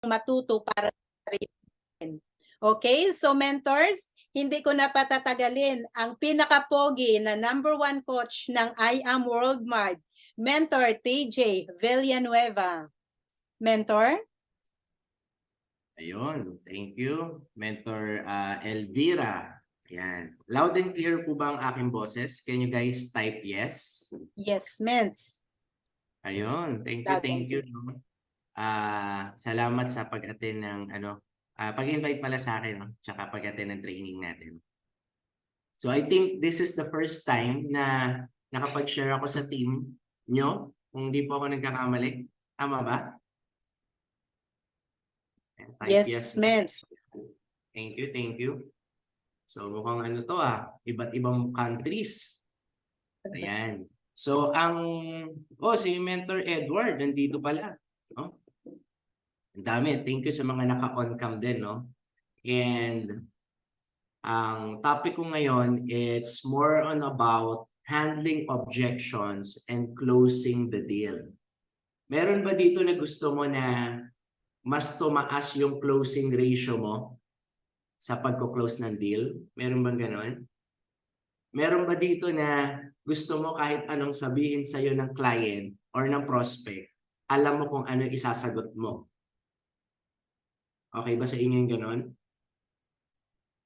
matuto para sa sarili natin. Okay, so mentors, hindi ko na patatagalin ang pinakapogi na #1 coach ng I Am Worldwide, Mentor TJ Villanueva. Mentor? Ayun, thank you. Mentor Elvira. Yan. Loud and clear po ba ang aking boses? Can you guys type yes? Yes, Mens. Ayun, thank you, Loud and thank you. clear. No? Salamat sa pag-attend ng pag-invite pala sa akin, no? Tsaka pag-attend ng training natin. So I think this is the first time na nakapag-share ako sa team nyo, kung hindi po ako nagkakamali. Tama ba? Type Yes, Mens. Thank you, thank you. So mukhang ano to iba't ibang countries. Ayan. So si Mentor Edward nandito pala, no? Ang dami. Thank you sa mga naka-on cam din, no? And ang topic ko ngayon, it's more on about handling objections and closing the deal. Meron ba dito na gusto mo na mas tumaas yung closing ratio mo sa pagko-close ng deal? Meron bang ganon? Meron ba dito na gusto mo kahit anong sabihin sa'yo ng client or ng prospect, alam mo kung ano isasagot mo? Okay ba sa inyo yung ganon?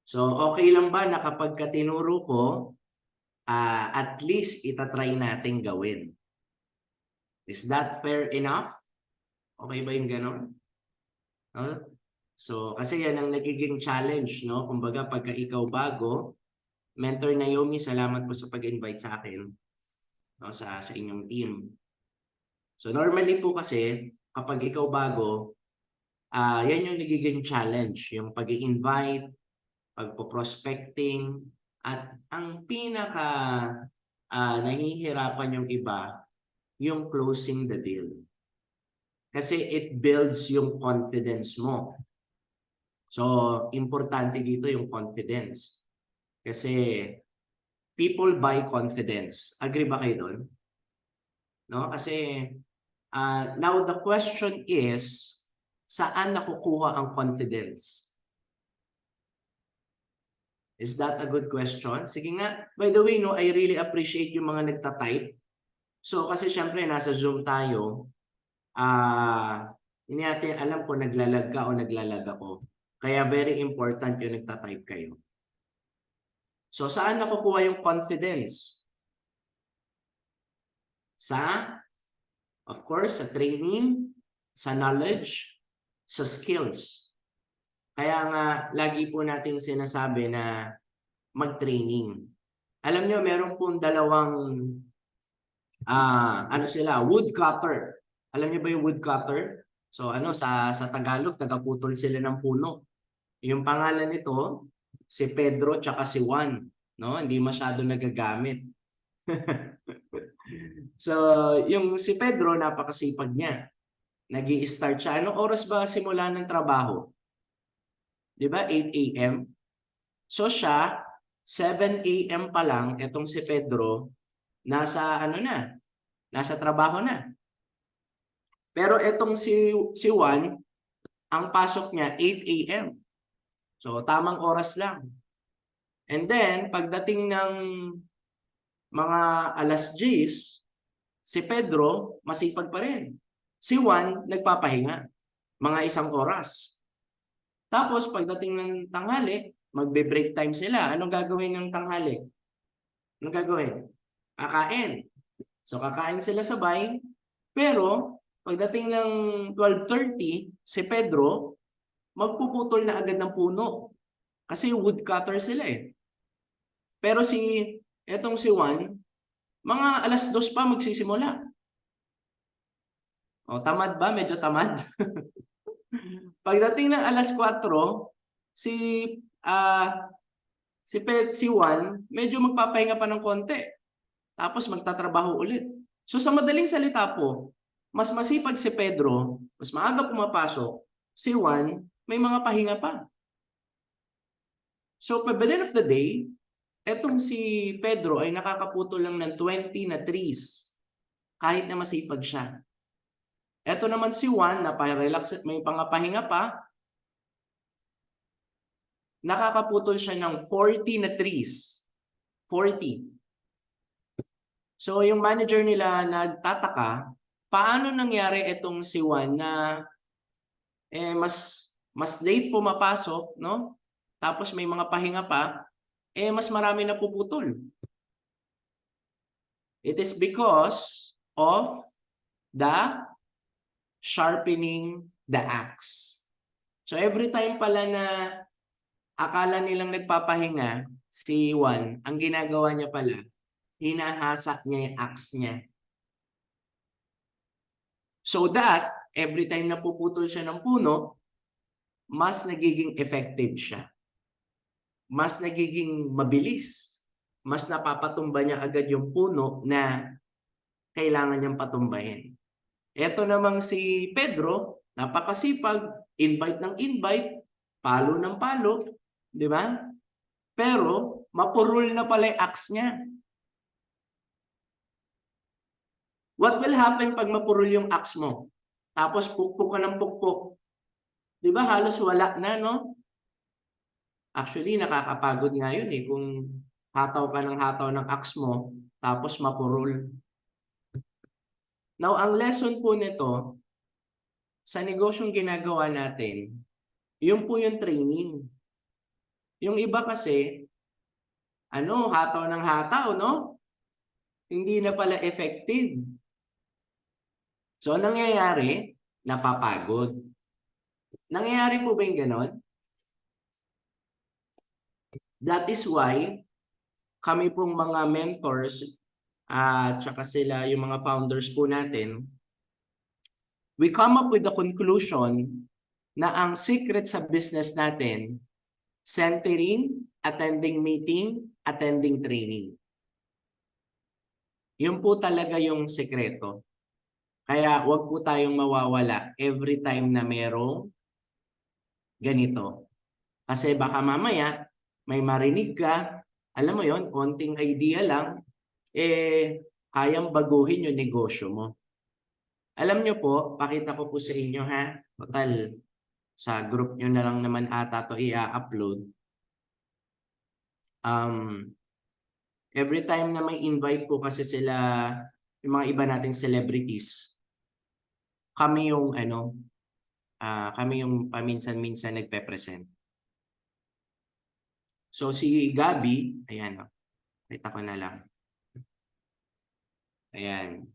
So, okay lang ba na kapag tinuro ko, at least itatry natin gawin? Is that fair enough? Okay ba yung ganon? Huh? So, kasi yan ang nagiging challenge, no? Kumbaga, pagka ikaw bago, Mentor Naomi, salamat po sa pag-invite sa akin, no? sa inyong team. So, normally po kasi, kapag ikaw bago, yan yung nagiging challenge, yung pag-i-invite, pagpo-prospecting, at ang pinaka nahihirapan yung iba, yung closing the deal. Kasi it builds yung confidence mo. So, importante dito yung confidence. Kasi people buy confidence. Agree ba kayo doon? No? Kasi now the question is, saan nakukuha ang confidence? Is that a good question? Sige nga. By the way, no, I really appreciate yung mga nagta-type. So, kasi syempre, nasa Zoom tayo. Hindi natin alam kung naglalag ka o naglalag ako. Kaya very important yung nagta-type kayo. So, saan nakukuha yung confidence? Of course, sa training, sa knowledge, sa skills. Kaya nga, lagi po natin sinasabi na mag-training. Alam nyo, meron pong dalawang woodcutter. Alam niyo ba yung woodcutter? So sa Tagalog, tagaputol sila ng puno. Yung pangalan nito, si Pedro tsaka si Juan, no? Hindi masyado nagagamit. So, yung si Pedro, napakasipag niya. Nag-i-start siya. Anong oras ba simula ng trabaho? 'Di ba? 8 a.m. So siya, 7 a.m. pa lang, etong si Pedro, nasa trabaho na. Pero etong si Juan, ang pasok niya 8 a.m. So tamang oras lang. And then pagdating ng mga alas 10, si Pedro masipag pa rin. Si Juan nagpapahinga mga 1 oras. Tapos pagdating ng tanghali, magbe-break time sila. Anong gagawin ng tanghali? Anong gagawin? Kakain. So kakain sila sabay, pero pagdating ng 12:30, si Pedro magpuputol na agad ng puno. Kasi woodcutter sila eh. Pero etong si Juan, mga alas 2 pa magsisimula. O, tamad ba? Medyo tamad. Pagdating ng alas 4, si Juan, medyo magpapahinga pa ng konti. Tapos magtatrabaho ulit. So sa madaling salita po, mas masipag si Pedro, mas maaga pumapasok, si Juan, may mga pahinga pa. So by the end of the day, etong si Pedro ay nakakaputol lang ng 20 na trees kahit na masipag siya. Eto naman si Juan, napa-relax, may pangapahinga pa. Nakakaputol siya ng 40 na trees. 40. So yung manager nila nagtataka, paano nangyari itong si Juan na mas late pumapasok, no? Tapos may mga pahinga pa, mas marami na puputol. It is because of the sharpening the axe. So every time pala na akala nilang nagpapahinga, si Juan, ang ginagawa niya pala, hinahasa niya yung axe niya. So that, every time na puputol siya ng puno, mas nagiging effective siya. Mas nagiging mabilis. Mas napapatumba niya agad yung puno na kailangan niyang patumbahin. Ito namang si Pedro, napakasipag, invite ng invite, palo ng palo, di ba? Pero, mapurol na pala yung axe niya. What will happen pag mapurol yung axe mo? Tapos pukpok ka ng pukpok. Di ba halos wala na, no? Actually, nakakapagod nga yun eh. Kung hataw ka ng hataw ng axe mo, tapos mapurol. Now, ang lesson po nito, sa negosyong ginagawa natin, yun po yung training. Yung iba kasi, hataw ng hataw, no? Hindi na pala effective. So, nangyayari, napapagod. Nangyayari po ba yung ganon? That is why, kami pong mga mentors, at saka sila, yung mga founders po natin, we come up with the conclusion na ang secret sa business natin, centering, attending meeting, attending training. Yun po talaga yung sekreto. Kaya wag po tayong mawawala every time na merong ganito. Kasi baka mamaya may marinig ka, alam mo yon, konting idea lang, kayang baguhin yung negosyo mo. Alam nyo po, pakita ko po sa inyo ha, total, sa group nyo na lang naman ata to i-upload. Every time na may invite po kasi sila, yung mga iba nating celebrities, kami yung kami yung paminsan-minsan nagpe-present. So si Gabi, ayan, kita ko na lang. Ayan.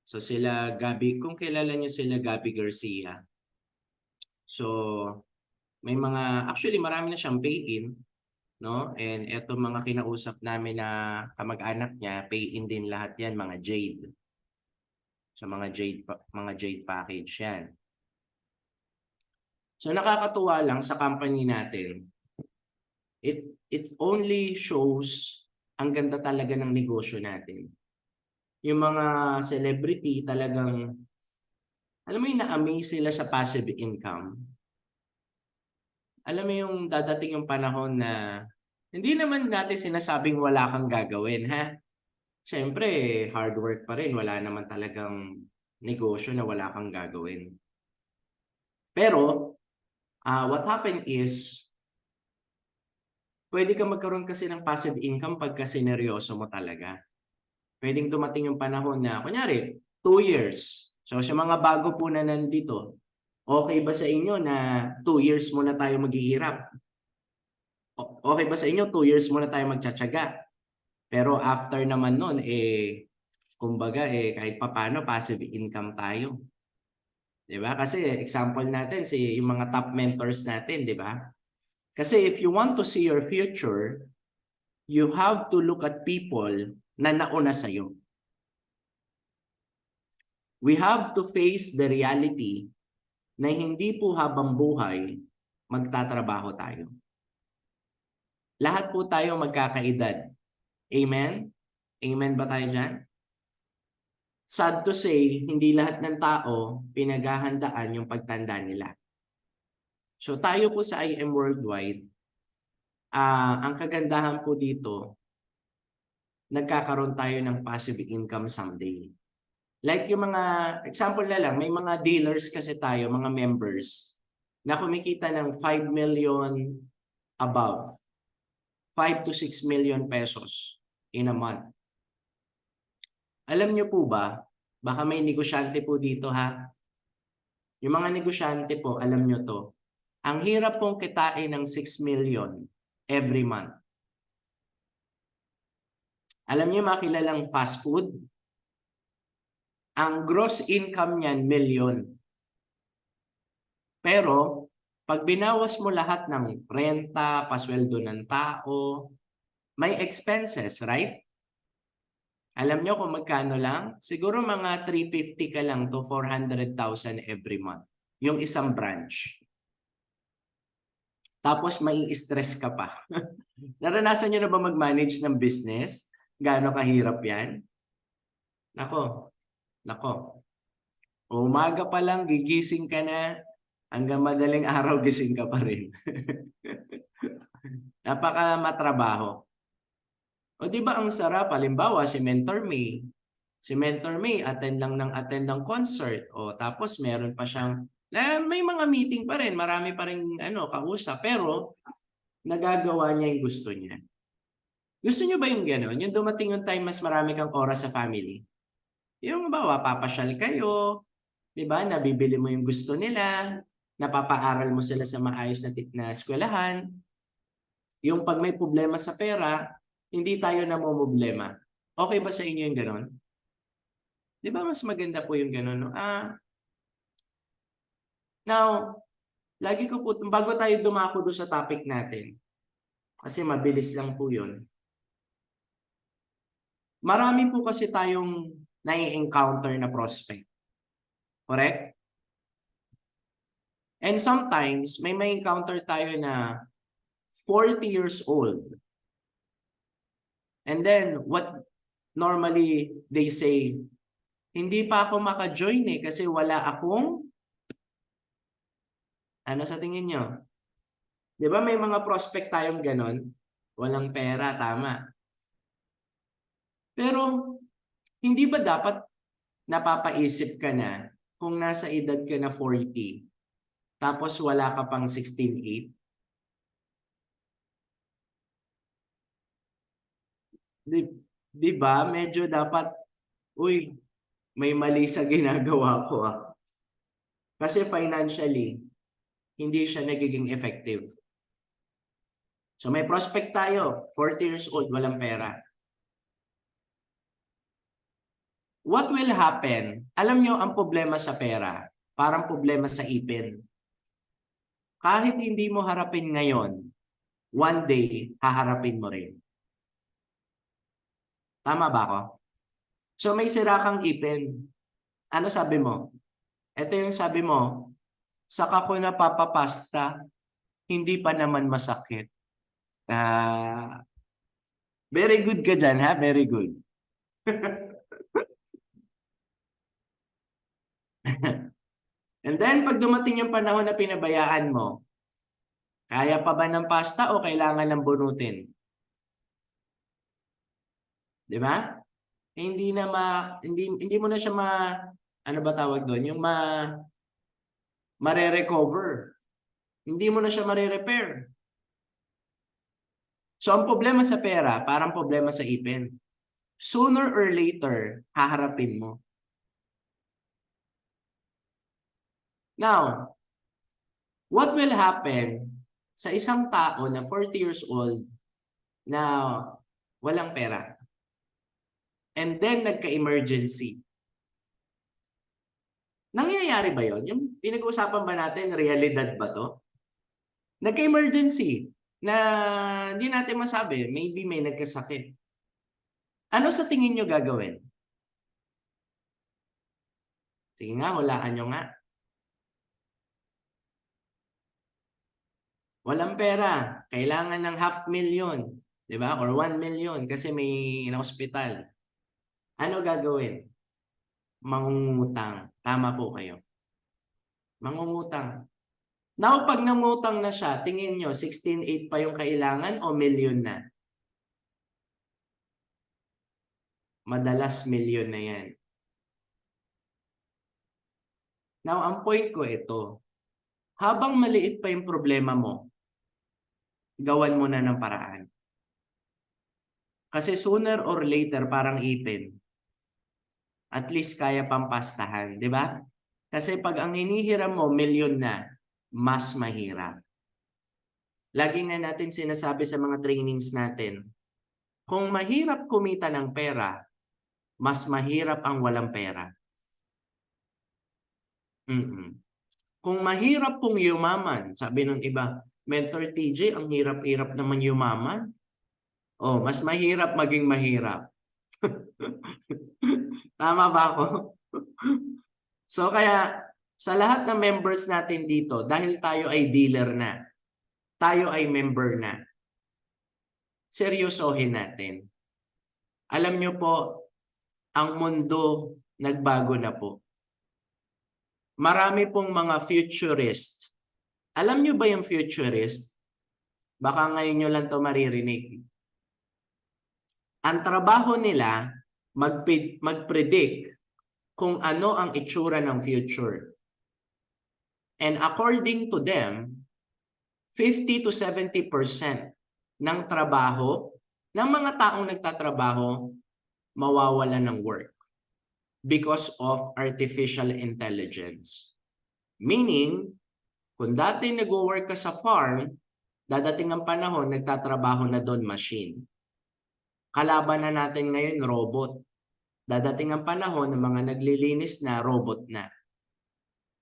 So sila Gabi, kung kilala niyo sila Gabi Garcia. So may mga, actually marami na siyang pay-in, no? And eto mga kinausap namin na kamag-anak niya, pay-in din lahat yan, mga Jade. So mga Jade package yan. So nakakatuwa lang sa company natin. It only shows ang ganda talaga ng negosyo natin. Yung mga celebrity talagang, alam mo yung na-amaze sila sa passive income. Alam mo yung dadating yung panahon na hindi naman natin sinasabing wala kang gagawin, ha? Siyempre, hard work pa rin. Wala naman talagang negosyo na wala kang gagawin. Pero, what happened is, pwede ka magkaroon kasi ng passive income pagka sineryoso mo talaga. Pwedeng dumating yung panahon na, kunyari, 2 years. So sa mga bago po na nandito, okay ba sa inyo na 2 years muna tayo maghihirap? Okay ba sa inyo 2 years muna tayo magtsatsaga? Pero after naman nun, kumbaga, kahit papano, passive income tayo. Diba? Kasi example natin, yung mga top mentors natin, diba? Kasi if you want to see your future, you have to look at people na nauna sa'yo. We have to face the reality na hindi po habang buhay magtatrabaho tayo. Lahat po tayo magkakaedad. Amen? Amen ba tayo dyan? Sad to say, hindi lahat ng tao pinaghahandaan yung pagtanda nila. So tayo po sa IM Worldwide, ang kagandahan po dito, nagkakaroon tayo ng passive income someday. Like yung mga, example na lang, may mga dealers kasi tayo, mga members, na kumikita ng 5 million above. 5 to 6 million pesos in a month. Alam niyo po ba, baka may negosyante po dito ha. Yung mga negosyante po, alam niyo to. Ang hirap pong kitain ng 6 million every month. Alam niyo mga kilalang fast food? Ang gross income niyan, million. Pero, pag binawas mo lahat ng renta, pasweldo ng tao, may expenses, right? Alam nyo kung magkano lang? Siguro mga 350 ka lang to 400,000 every month. Yung isang branch. Tapos mai stress ka pa. Naranasan nyo na ba mag-manage ng business? Gaano kahirap yan? Nako, nako. Umaga pa lang, gigising ka na. Hanggang madaling araw, gising ka pa rin. Napaka matrabaho. O di ba ang sarap? Halimbawa, si Mentor May. Si Mentor May, attend lang ng attend ng concert. O tapos meron pa siyang, may mga meeting pa rin. Marami pa rin kausap. Pero, nagagawa niya yung gusto niya. Gusto niyo ba yung gano'n? Yung dumating yung time mas marami kang oras sa family? Yung bawa, papasyal kayo. Di ba? Nabibili mo yung gusto nila. Napapaaral mo sila sa maayos na eskwelahan. Yung pag may problema sa pera, hindi tayo namumblema. Okay ba sa inyo yung gano'n? Di ba mas maganda po yung gano'n? No? Now, lagi ko po, bago tayo dumako doon sa topic natin, kasi mabilis lang po yun. Marami po kasi tayong nai-encounter na prospect. Correct? And sometimes, may encounter tayo na 40 years old. And then, what normally they say, hindi pa ako maka-join kasi wala akong, ano sa tingin nyo? Di ba may mga prospect tayong ganon? Walang pera, tama. Pero, hindi ba dapat napapaisip ka na kung nasa edad ka na 40, tapos wala ka pang 16.8? Di ba? Medyo dapat, uy, may mali sa ginagawa ko ah. Kasi financially, hindi siya nagiging effective. So may prospect tayo, 40 years old, walang pera. What will happen? Alam nyo ang problema sa pera, parang problema sa ipin. Kahit hindi mo harapin ngayon, one day, haharapin mo rin. Tama ba ako? So may sira kang ipin. Ano sabi mo? Ito yung sabi mo, saka ko napapapasta, hindi pa naman masakit. Very good ka dyan, ha? Very good. And then, pag dumating yung panahon na pinabayaan mo, kaya pa ba ng pasta o kailangan ng bunutin? Di ba? Hindi mo na siya ano ba tawag doon? Yung mare-recover. Hindi mo na siya mare-repair. So, ang problema sa pera, parang problema sa ipin. Sooner or later, haharapin mo. Now, what will happen sa isang tao na 40 years old na walang pera? And then, nagka-emergency. Nangyayari ba yon? Yung pinag-uusapan ba natin, realidad ba to? Nagka-emergency na hindi natin masabi, maybe may nagkasakit. Ano sa tingin nyo gagawin? Sige nga, hulaan nyo nga. Walang pera, kailangan ng 500,000, di ba? Or 1 million kasi may na-hospital. Ano gagawin? Mangungutang. Tama po kayo. Mangungutang. Now, pag nangutang na siya, tingin nyo, 16.8 pa yung kailangan o million na? Madalas million na yan. Now, ang point ko ito, habang maliit pa yung problema mo, gawan mo na ng paraan. Kasi sooner or later, parang ipin, at least kaya pang pastahan, di ba? Kasi pag ang hinihiram mo, milyon na, mas mahirap. Lagi nga natin sinasabi sa mga trainings natin, kung mahirap kumita ng pera, mas mahirap ang walang pera. Kung mahirap pong yumaman, sabi ng iba, Mentor TJ, ang hirap-hirap naman yumaman. Oh, mas mahirap maging mahirap. Tama ba ako? So kaya sa lahat ng members natin dito, dahil tayo ay dealer na, tayo ay member na, seryosohin natin. Alam nyo po, ang mundo nagbago na po. Marami pong mga futurist. Alam nyo ba yung futurist? Baka ngayon nyo lang ito maririnig. Ang trabaho nila, mag-predict kung ano ang itsura ng future. And according to them, 50 to 70% ng trabaho, ng mga taong nagtatrabaho, mawawala ng work because of artificial intelligence. Meaning, kung dati nag-work ka sa farm, dadating ang panahon, nagtatrabaho na doon machine. Kalaban na natin ngayon, robot. Dadating ang panahon ng mga naglilinis na robot na.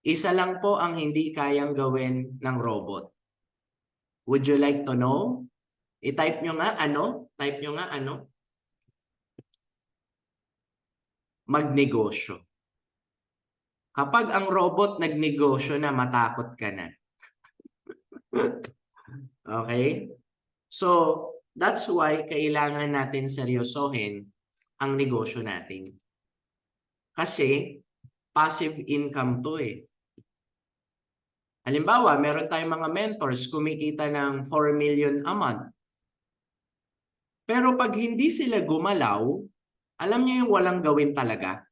Isa lang po ang hindi kayang gawin ng robot. Would you like to know? I-type nyo nga ano? Type nyo nga ano? Magnegosyo. Kapag ang robot nagnegosyo na, matakot ka na. Okay? So, that's why kailangan natin seryosohin ang negosyo natin. Kasi, passive income to eh. Halimbawa, meron tayong mga mentors kumikita ng 4 million a month. Pero pag hindi sila gumalaw, alam niyo yung walang gawin talaga?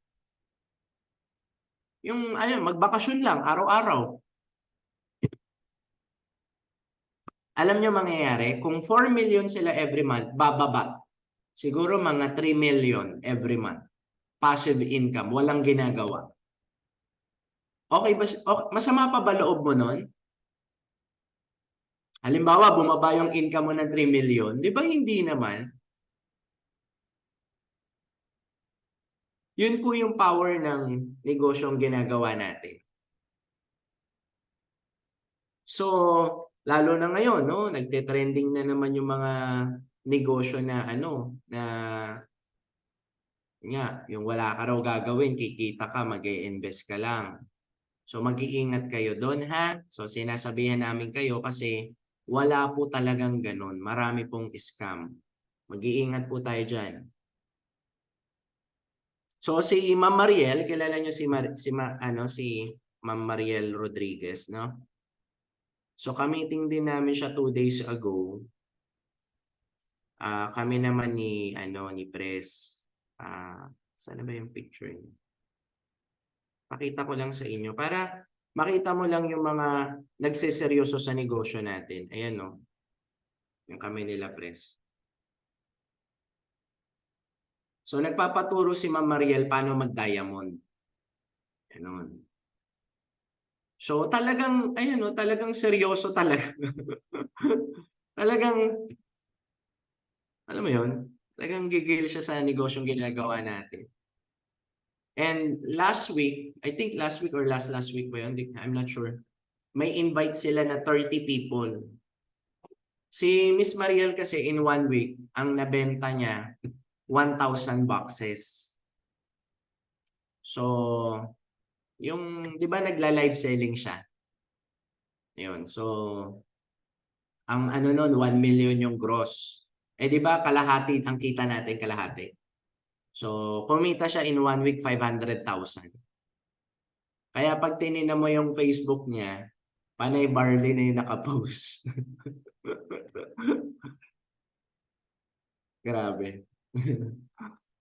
Yung ayun, magbakasyon lang, araw-araw. Alam niyo mangyayari, kung 4 million sila every month, bababa. Siguro mga 3 million every month. Passive income, walang ginagawa. Okay, masama pa ba loob mo nun? Halimbawa, bumaba yung income mo ng 3 million, di ba hindi naman? Yun po yung power ng negosyong ginagawa natin. So, lalo na ngayon, no, nagte-trending na naman yung mga negosyo na ano, na nga, yung wala ka raw gagawin, kikita ka, mag-i-invest ka lang. So mag-iingat kayo doon ha. So sinasabihan namin kayo kasi wala po talagang ganun. Marami pong scam. Mag-iingat po tayo dyan. So si Ma'am Mariel, kilala niyo si Ma'am Mariel Rodriguez, no? So ka-meeting din namin siya 2 days ago. Kami naman ni Pres. Saan ba yung picture niya? Pakita ko lang sa inyo para makita mo lang yung mga nagseseryoso sa negosyo natin. Ayan no. Yung kami nila Pres. So nagpapaturo si Ma'am Mariel paano mag-diamond. Ganon. So talagang, ayan no, talagang seryoso talaga. Talagang, alam mo yun, talagang gigil siya sa negosyong ginagawa natin. And last week, I think last week or last week ba yun? I'm not sure. May invite sila na 30 people. Si Miss Mariel kasi in 1 week, ang nabenta niya, 1,000 boxes. So, yung, di ba nagla-live selling siya? Yun. So, ang ano nun, 1 million yung gross. Eh di ba kalahati ang kita natin, kalahati. So, kumita siya in 1 week 500,000. Kaya pag tinignan mo yung Facebook niya, panay barley na yung nakapost. Grabe.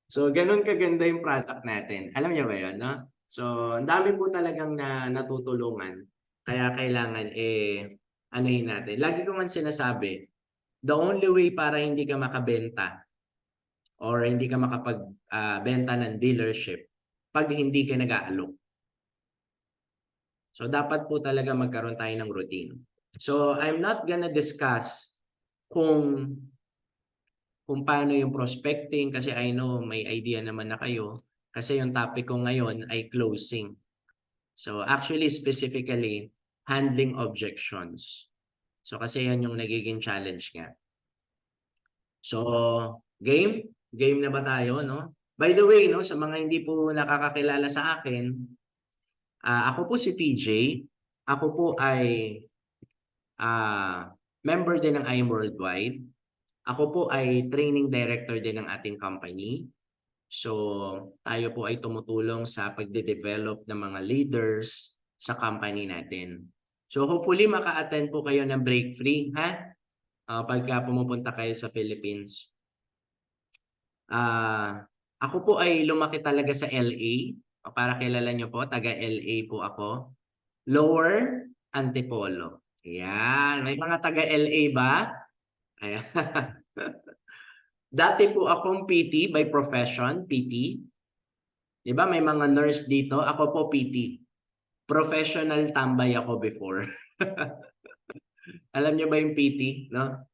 So, ganun kaganda yung product natin. Alam niyo ba yun, no? So, ang dami po talagang natutulungan. Kaya kailangan anuhin natin. Lagi ko man sinasabi, the only way para hindi ka makabenta or hindi ka benta ng dealership pag hindi ka nag-aalok. So, dapat po talaga magkaroon tayo ng routine. So, I'm not gonna discuss kung paano yung prospecting kasi I know may idea naman na kayo kasi yung topic ko ngayon ay closing. So, actually, specifically, handling objections. So, kasi yan yung nagiging challenge nga. So, game? Game na ba tayo, no? By the way, no, sa mga hindi po nakakakilala sa akin, ako po si TJ. Ako po ay member din ng IM Worldwide. Ako po ay training director din ng ating company. So, tayo po ay tumutulong sa pagde-develop ng mga leaders sa company natin. So, hopefully maka-attend po kayo ng break free, ha? Pagka pumupunta kayo sa Philippines. Ako po ay lumaki talaga sa LA. Para kilala nyo po, taga LA po ako. Lower Antipolo. Ayan. May mga taga LA ba? Ayan. Dati po akong PT by profession, PT. Di ba may mga nurse dito? Ako po PT. Professional tambay ako before. Alam niyo ba yung PT, no?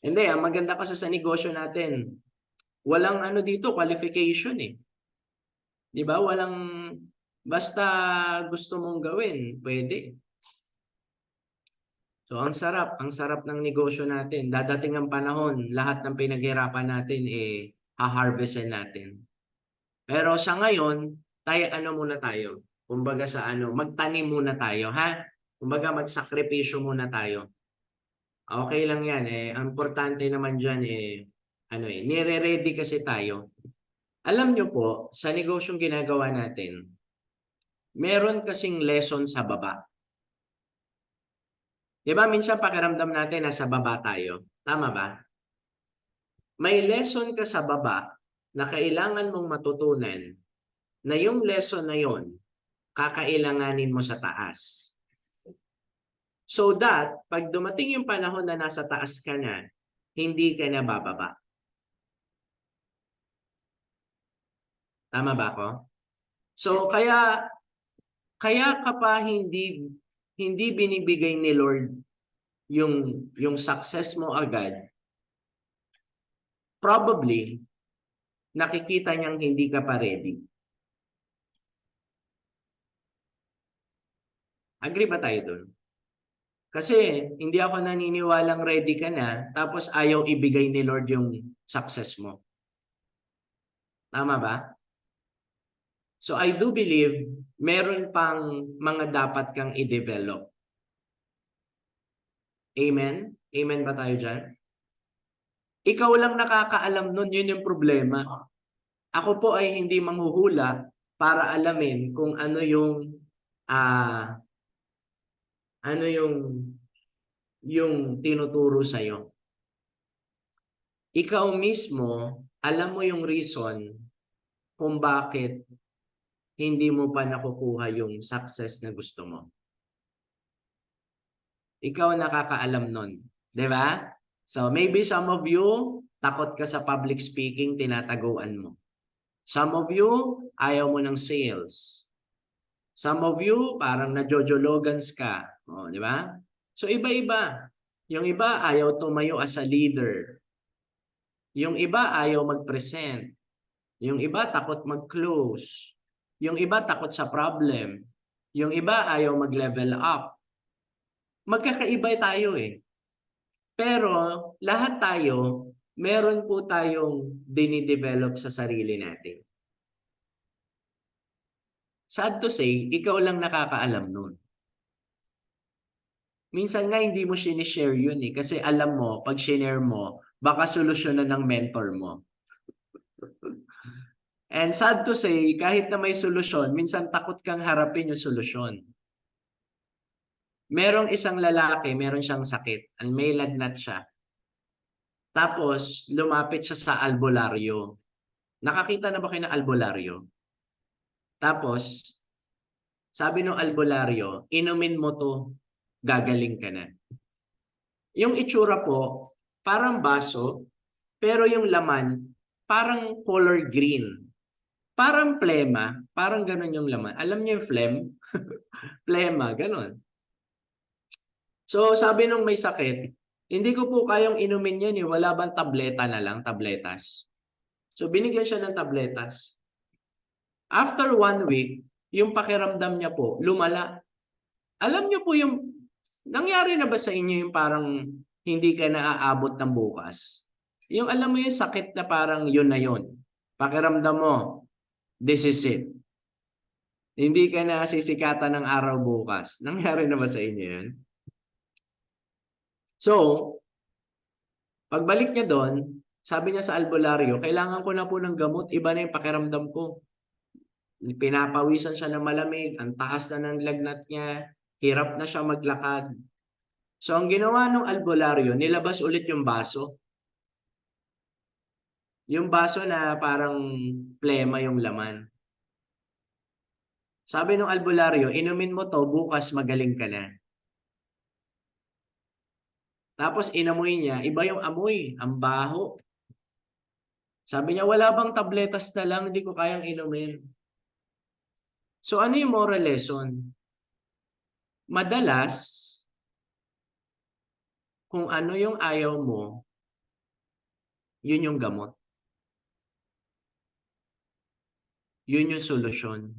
Hindi, ang maganda kasi sa negosyo natin, walang ano dito, qualification eh. Di ba? Walang, basta gusto mong gawin, pwede. So, ang sarap ng negosyo natin. Dadating ang panahon, lahat ng pinaghirapan natin, ha-harvestin natin. Pero sa ngayon, muna tayo. Kumbaga magtanim muna tayo, ha? Kumbaga magsakripisyo muna tayo. Okay lang yan, ang importante naman dyan, nire-ready kasi tayo. Alam nyo po, sa negosyong ginagawa natin, meron kasing lesson sa baba. Di ba minsan pakiramdam natin nasa baba tayo? Tama ba? May lesson ka sa baba na kailangan mong matutunan na yung lesson na yon kakailanganin mo sa taas. So that, pag dumating yung panahon na nasa taas ka na, hindi ka na bababa. Tama ba ako? So kaya ka pa hindi binibigay ni Lord yung success mo agad. Probably nakikita niyang hindi ka pa ready. Agree ba tayo dun? Kasi hindi ako naniniwalang ready ka na tapos ayaw ibigay ni Lord yung success mo. Tama ba? So I do believe meron pang mga dapat kang i-develop. Amen? Amen ba tayo dyan? Ikaw lang nakakaalam nun, yun yung problema. Ako po ay hindi manghuhula para alamin kung ano yung tinuturo sa'yo. Ikaw mismo, alam mo yung reason kung bakit hindi mo pa nakukuha yung success na gusto mo. Ikaw nakakaalam nun. Di ba? So maybe some of you, takot ka sa public speaking, tinataguan mo. Some of you, ayaw mo ng sales. Some of you, parang najojologans ka. O, di ba? So iba-iba. Yung iba, ayaw tumayo as a leader. Yung iba, ayaw mag-present. Yung iba, takot mag-close. Yung iba, takot sa problem. Yung iba, ayaw mag-level up. Magkakaiba tayo eh. Pero lahat tayo, meron po tayong dinidevelop sa sarili natin. Sad to say, ikaw lang nakakaalam nun. Minsan nga hindi mo sinishare yun eh. Kasi alam mo, pag shinare mo, baka solusyonan ng mentor mo. And sad to say, kahit na may solusyon, minsan takot kang harapin yung solusyon. Merong isang lalaki, meron siyang sakit. May lagnat siya. Tapos, lumapit siya sa albularyo. Nakakita na ba kayo ng albularyo? Tapos, sabi ng albularyo, inumin mo to, gagaling ka na. Yung itsura po, parang baso, pero yung laman, parang color green. Parang plema, parang ganun yung laman. Alam niyo yung phlegm? Plema, ganun. So, sabi nung may sakit, hindi ko po kayang inumin yan, wala bang tableta na lang, tabletas. So, binigyan siya ng tabletas. After 1 week, yung pakiramdam niya po, lumala. Alam niyo po yung, nangyari na ba sa inyo yung parang hindi ka naaabot ng bukas? Yung alam mo yung sakit na parang yun na yun. Pakiramdam mo, this is it. Hindi ka na sisikatan ng araw bukas. Nangyari na ba sa inyo yan? So, pagbalik niya doon, sabi niya sa albularyo, kailangan ko na po ng gamot, iba na yung pakiramdam ko. Pinapawisan siya ng malamig, ang taas na ng lagnat niya, hirap na siya maglakad. So, ang ginawa ng albularyo, nilabas ulit yung baso. Yung baso na parang plema yung laman. Sabi ng albularyo, inumin mo to, bukas magaling ka na. Tapos inamoy niya, iba yung amoy, ang baho. Sabi niya, wala bang tabletas na lang, hindi ko kayang inumin. So ano yung moral lesson? Madalas, kung ano yung ayaw mo, yun yung gamot. Yun yung solusyon.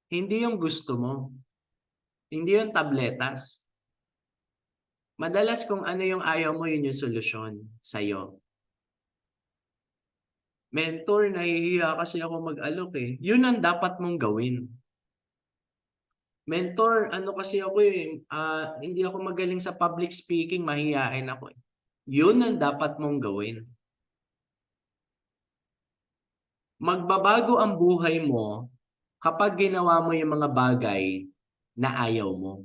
Hindi yung gusto mo. Hindi yung tabletas. Madalas kung ano yung ayaw mo, yun yung solusyon sa'yo. Mentor, nahihiya kasi ako mag-alok eh. Yun ang dapat mong gawin. Mentor, ano kasi ako eh, hindi ako magaling sa public speaking, mahihain ako eh. Yun ang dapat mong gawin. Magbabago ang buhay mo kapag ginawa mo yung mga bagay na ayaw mo.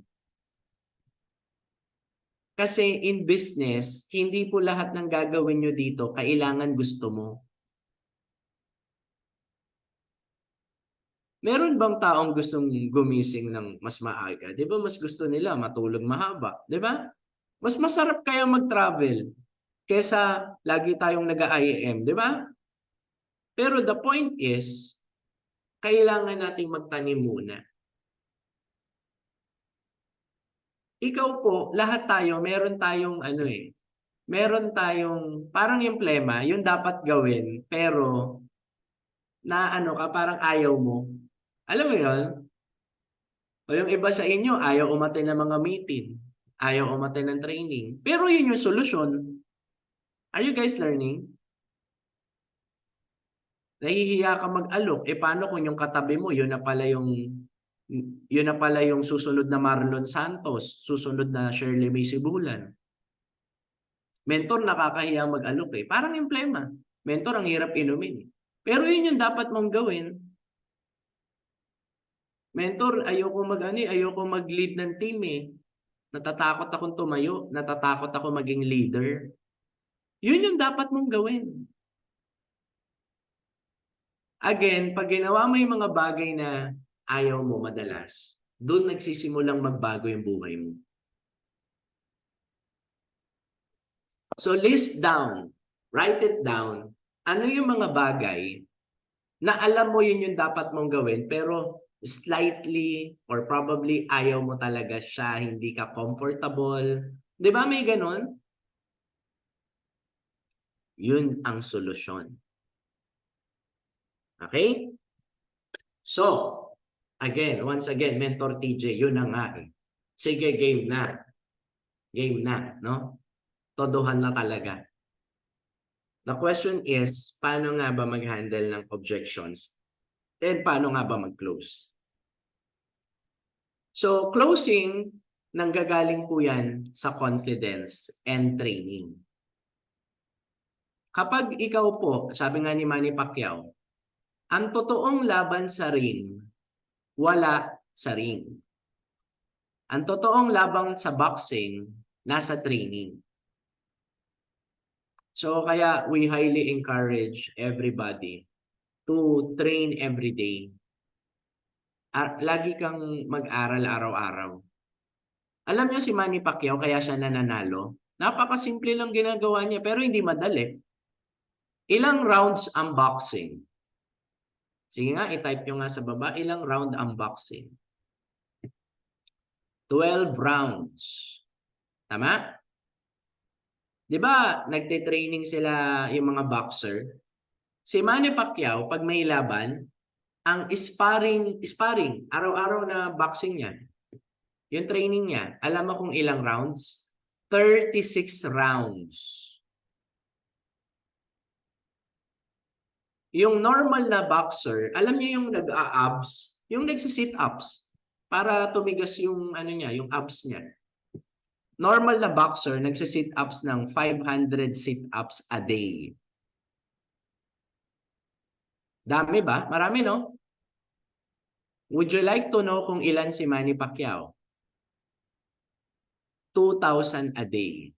Kasi in business, hindi po lahat ng gagawin nyo dito kailangan gusto mo. Meron bang taong gustong gumising ng mas maaga? Di ba mas gusto nila matulog mahaba? Di ba? Mas masarap kaya mag-travel kesa lagi tayong nag-IM, di ba? Pero the point is, kailangan nating magtanim muna. Ikaw po, lahat tayo, meron tayong meron tayong, parang yung plema, yung dapat gawin, pero na parang ayaw mo. Alam mo yun? O yung iba sa inyo, ayaw umattend ng mga meeting, ayaw umattend ng training, pero yun yung solusyon. Are you guys learning? Nahihiya ka mag-alok, paano kung yung katabi mo, yun na pala yung susunod na Marlon Santos, susunod na Shirley May Sibulan. Mentor, nakakahiya mag-alok eh. Parang yung plema. Mentor, ang hirap inumin. Pero yun yung dapat mong gawin. Mentor, ayoko mag-lead ng team eh. Natatakot akong tumayo, natatakot ako maging leader. Yun yung dapat mong gawin. Again, pag ginawa mo yung mga bagay na ayaw mo madalas, doon nagsisimulang magbago yung buhay mo. So list down, write it down, ano yung mga bagay na alam mo yun yung dapat mong gawin pero slightly or probably ayaw mo talaga siya, hindi ka comfortable. Di ba may ganon? Yun ang solusyon. Okay? So, once again, Mentor TJ, yun na nga eh. Sige, game na. Game na, no? Todohan na talaga. The question is, paano nga ba mag-handle ng objections? And paano nga ba mag-close? So, closing, nanggagaling po yan sa confidence and training. Kapag ikaw po, sabi nga ni Manny Pacquiao, ang totoong laban sa ring, wala sa ring. Ang totoong laban sa boxing, nasa training. So kaya we highly encourage everybody to train every day. Lagi kang mag-aral araw-araw. Alam niyo si Manny Pacquiao kaya siya nananalo? Napakasimple lang ginagawa niya pero hindi madali. Ilang rounds ang boxing? Sige nga, i-type nyo nga sa baba, ilang round ang boxing? 12 rounds. Tama? Di ba, nagte-training sila yung mga boxer? Si Manny Pacquiao, pag may laban, ang sparring, araw-araw na boxing niya, yung training niya, alam mo kung ilang rounds? 36 rounds. Yung normal na boxer, alam niyo yung nag-a-abs, yung nagsi-sit-ups para tumigas yung ano niya, yung abs niya. Normal na boxer, nagsi-sit-ups ng 500 sit-ups a day. Dami ba? Marami, no? Would you like to know kung ilan si Manny Pacquiao? 2,000 a day.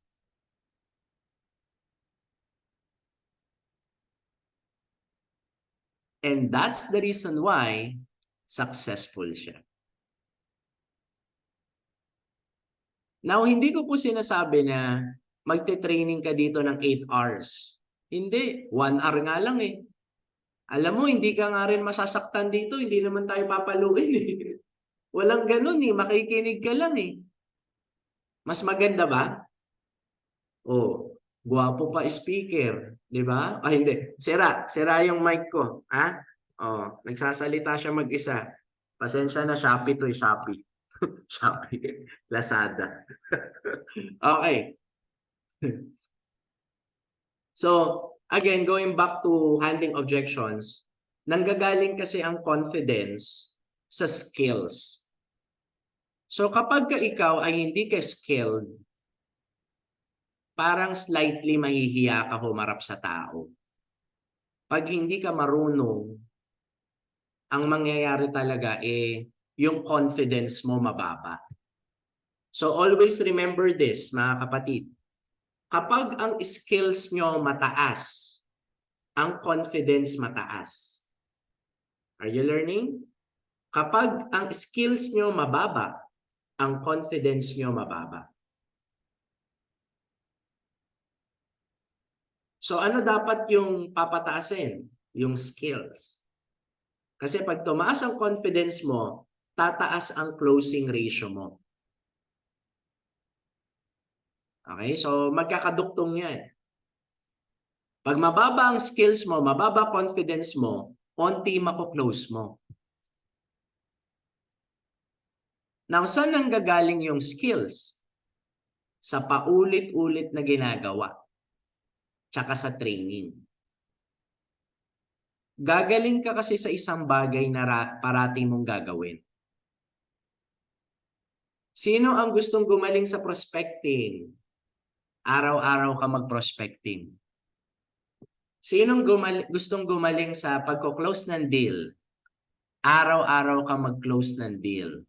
And that's the reason why successful siya. Now, hindi ko po sinasabi na magte-training ka dito ng 8 hours. Hindi, 1 hour nga lang eh. Alam mo, hindi ka nga rin masasaktan dito, hindi naman tayo papaluin eh. Walang ganun eh, makikinig ka lang eh. Mas maganda ba? Oh, guwapo pa speaker, di ba? Ah, hindi. Sira yung mic ko, ha? Oh, nagsasalita siya mag-isa. Pasensya na, Shopee to, Shopee. Shopee, Lazada. Okay. So, again, going back to handling objections, nanggagaling kasi ang confidence sa skills. So, kapag ka ikaw ay hindi ka skilled, parang slightly mahihiya ka humarap sa tao. Pag hindi ka marunong, ang mangyayari talaga yung confidence mo mababa. So always remember this, mga kapatid. Kapag ang skills nyo mataas, ang confidence mataas. Are you learning? Kapag ang skills nyo mababa, ang confidence nyo mababa. So ano dapat yung papataasin? Yung skills. Kasi pag tumaas ang confidence mo, tataas ang closing ratio mo. Okay? So magkakaduktong yan. Pag mababa ang skills mo, mababa confidence mo, onti mako-close mo. Now, saan nanggagaling yung skills? Sa paulit-ulit na ginagawa. Tsaka sa training. Gagaling ka kasi sa isang bagay na parati mong gagawin. Sino ang gustong gumaling sa prospecting? Araw-araw ka mag-prospecting. Sinong gustong gumaling sa pagko-close ng deal? Araw-araw ka mag-close ng deal.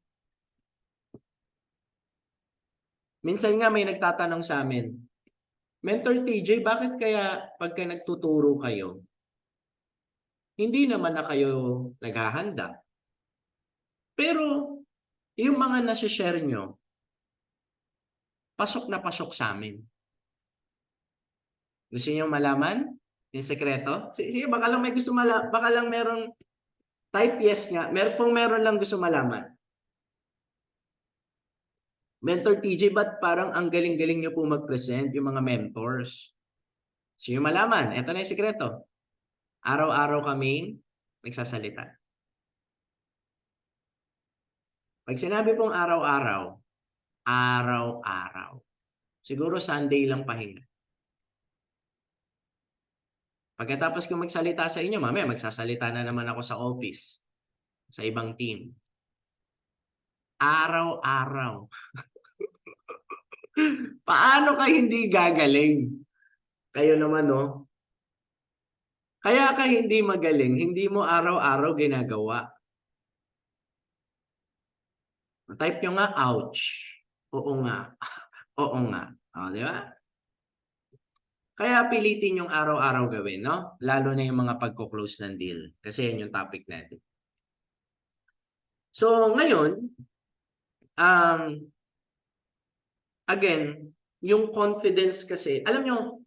Minsan nga may nagtatanong sa amin, Mentor TJ, bakit kaya pagka nagtuturo kayo, hindi naman na kayo naghahanda? Pero yung mga nasi-share nyo, pasok na pasok sa amin. Gusto niyo malaman yung sekreto? Sige, baka lang may gusto baka lang merong type yes nga. Meron lang gusto malaman. Mentor TJ, ba't parang ang galing-galing niyo po mag-present yung mga mentors? Gusto niyo malaman? Ito na yung sekreto. Araw-araw kaming nagsasalita. Pag sinabi pong araw-araw, araw-araw. Siguro Sunday lang pahinga. Pagkatapos ko magsalita sa inyo, mamaya magsasalita na naman ako sa office, sa ibang team. Araw-araw. Paano ka hindi gagaling? Kayo naman, no? Kaya ka hindi magaling, hindi mo araw-araw ginagawa. Type nyo nga, ouch. Oo nga. Oo nga. O, di ba? Kaya pilitin yung araw-araw gawin, no? Lalo na yung mga pagko-close ng deal. Kasi yan yung topic natin. So, ngayon, again, yung confidence kasi, alam nyo,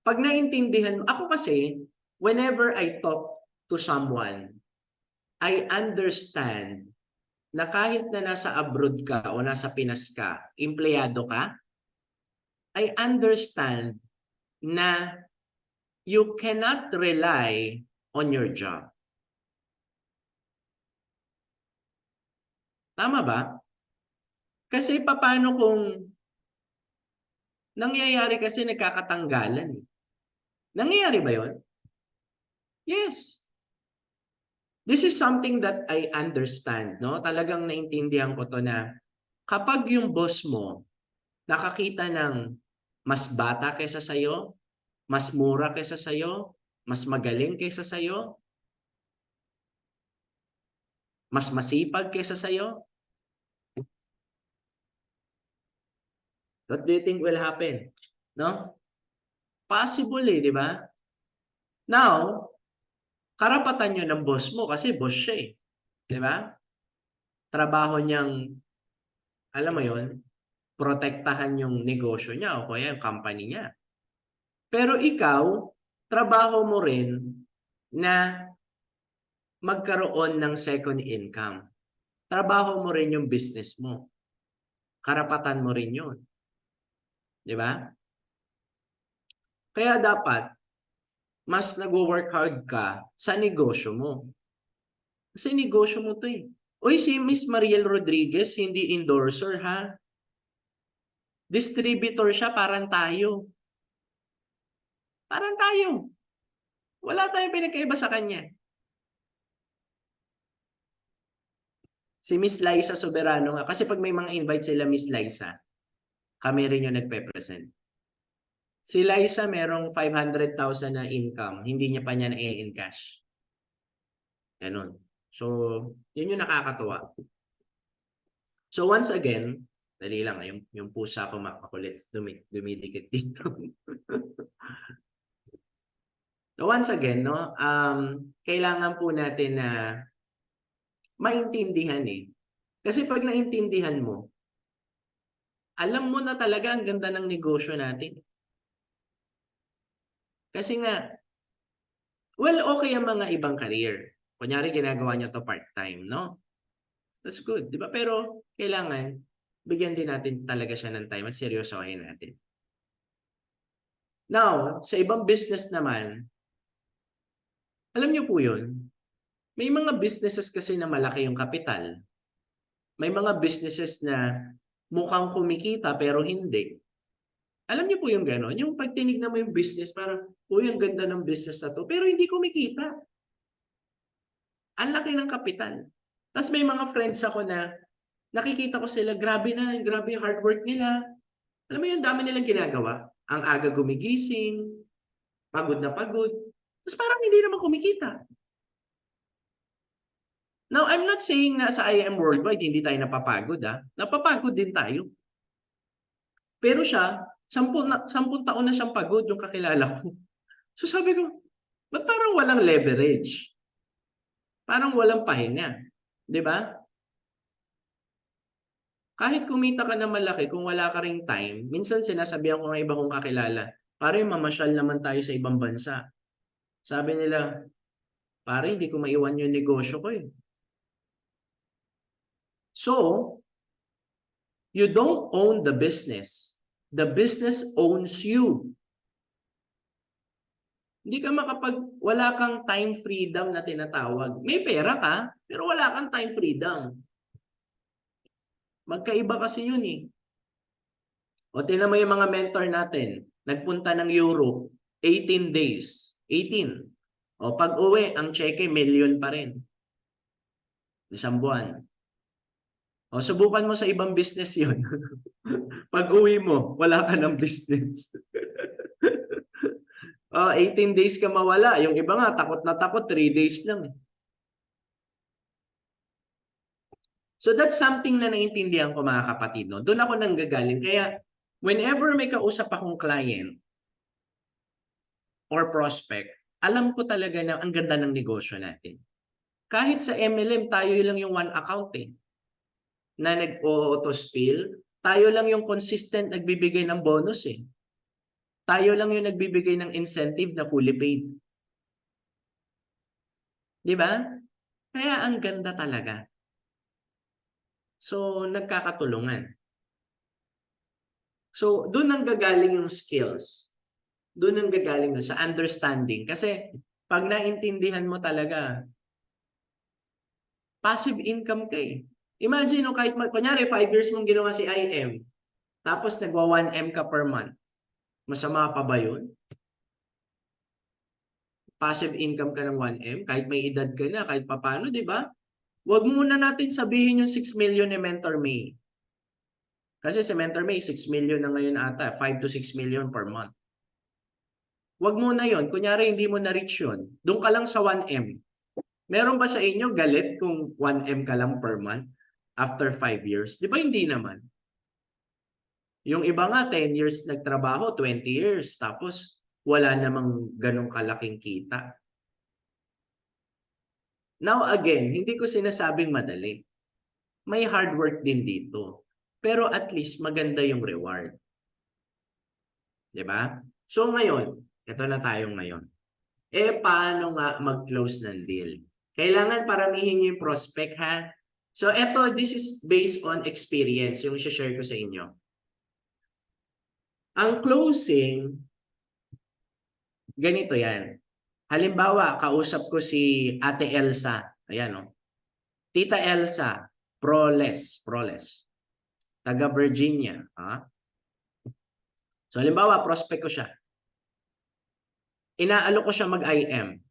pag naintindihan, ako kasi, whenever I talk to someone, I understand na kahit na nasa abroad ka o nasa Pinas ka, empleyado ka, I understand na you cannot rely on your job. Tama ba? Kasi paano kung nangyayari kasi nagkakatanggalan? Nangyayari ba yon? Yes. This is something that I understand, no? Talagang naintindihan ko to na kapag yung boss mo nakakita ng mas bata kaysa sa'yo, mas mura kaysa sa'yo, mas magaling kaysa sa'yo, mas masipag kaysa sa'yo, what do you think will happen? No? Possible di ba? Now, karapatan nyo ng boss mo kasi boss siya eh. Di ba? Trabaho niyang, alam mo yon, protektahan yung negosyo niya o kaya yung company niya. Pero ikaw, trabaho mo rin na magkaroon ng second income. Trabaho mo rin yung business mo. Karapatan mo rin yun. Di ba? Kaya dapat, mas nag-work hard ka sa negosyo mo. Kasi negosyo mo to eh. Uy, si Miss Mariel Rodriguez, hindi endorser ha. Distributor siya, parang tayo. Parang tayo. Wala tayong pinagkaiba sa kanya. Si Miss Liza Soberano nga. Kasi pag may mga invite sila Miss Liza, kami rin yung nagpe-present. Si Liza merong 500,000 na income. Hindi niya pa niya na-encash. Ganun. So, yun yung nakakatuwa. So once again, dali lang, yung pusa ko makulit, dumidikit dito. So once again, no, kailangan po natin na maintindihan eh. Kasi pag naintindihan mo, alam mo na talaga ang ganda ng negosyo natin. Kasi nga, well, okay ang mga ibang career. Kunyari, ginagawa niya to part-time, no? That's good, di ba? Pero kailangan, bigyan din natin talaga siya ng time at seryosohin natin. Now, sa ibang business naman, alam niyo po yun, may mga businesses kasi na malaki yung kapital. May mga businesses na mukhang kumikita pero hindi. Alam niyo po yung gano'n? Yung pag tinignan mo yung business, parang, uy, ang ganda ng business na to, pero hindi kumikita. Ang laki ng kapital. Tapos may mga friends ako na nakikita ko sila, grabe yung hard work nila. Alam mo yung dami nilang ginagawa. Ang aga gumigising, pagod na pagod. Tapos parang hindi naman kumikita. Now, I'm not saying na sa IM Worldwide hindi tayo napapagod. Napapagod din tayo. Pero siya, 10 taon na siyang pagod yung kakilala ko. So sabi ko, ba't parang walang leverage? Parang walang pahinga. Di ba? Kahit kumita ka na malaki, kung wala ka ring time, minsan sinasabihan ko ng iba kong kakilala, pare, mamasyal naman tayo sa ibang bansa. Sabi nila, pare, hindi ko maiwan yung negosyo ko eh. So, you don't own the business. The business owns you. Hindi ka wala kang time freedom na tinatawag. May pera ka, pero wala kang time freedom. Magkaiba kasi yun eh. O tingnan mo yung mga mentor natin. Nagpunta ng Europe, 18 days. 18. O pag uwi, ang cheque, million pa rin. Isang buwan. O subukan mo sa ibang business yun. Pag uwi mo, wala ka ng business. 18 days ka mawala. Yung iba nga, takot na takot, 3 days lang. So that's something na naintindihan ko mga kapatid. No? Doon ako nanggagaling. Kaya whenever may kausap akong client, or prospect, alam ko talaga na ang ganda ng negosyo natin. Kahit sa MLM, tayo lang yung one account na nag-auto-spill, tayo lang yung consistent nagbibigay ng bonus Tayo lang yung nagbibigay ng incentive na fully paid. Di ba? Kaya ang ganda talaga. So, nagkakatulungan. So, doon ang gagaling yung skills. Doon ang gagaling sa understanding. Kasi, pag naintindihan mo talaga, passive income ka Imagine, no, kahit, kunyari, 5 years mong ginawa si IM, tapos nagwa 1M ka per month. Masama pa ba yun? Passive income ka ng 1M, kahit may edad ka na, kahit papano, di ba? Huwag muna natin sabihin yung 6 million ni Mentor May. Kasi si Mentor May, 6 million na ngayon ata, 5 to 6 million per month. Huwag muna yon. Kunyari, hindi mo na-reach yun. Doon ka lang sa 1M. Meron ba sa inyo galit kung 1M ka lang per month after 5 years? Di ba hindi naman? Yung iba nga, 10 years nagtrabaho, 20 years, tapos wala namang ganong kalaking kita. Now again, hindi ko sinasabing madali. May hard work din dito. Pero at least maganda yung reward. Diba? So ngayon, ito na tayo ngayon. Paano nga mag-close ng deal? Kailangan paramihin yung prospect, ha? So this is based on experience, yung share ko sa inyo. Ang closing, ganito yan. Halimbawa, kausap ko si Ate Elsa. Ayan, no? Tita Elsa, Proles. Taga Virginia. So, halimbawa, prospect ko siya. Inaalok ko siya mag-IM.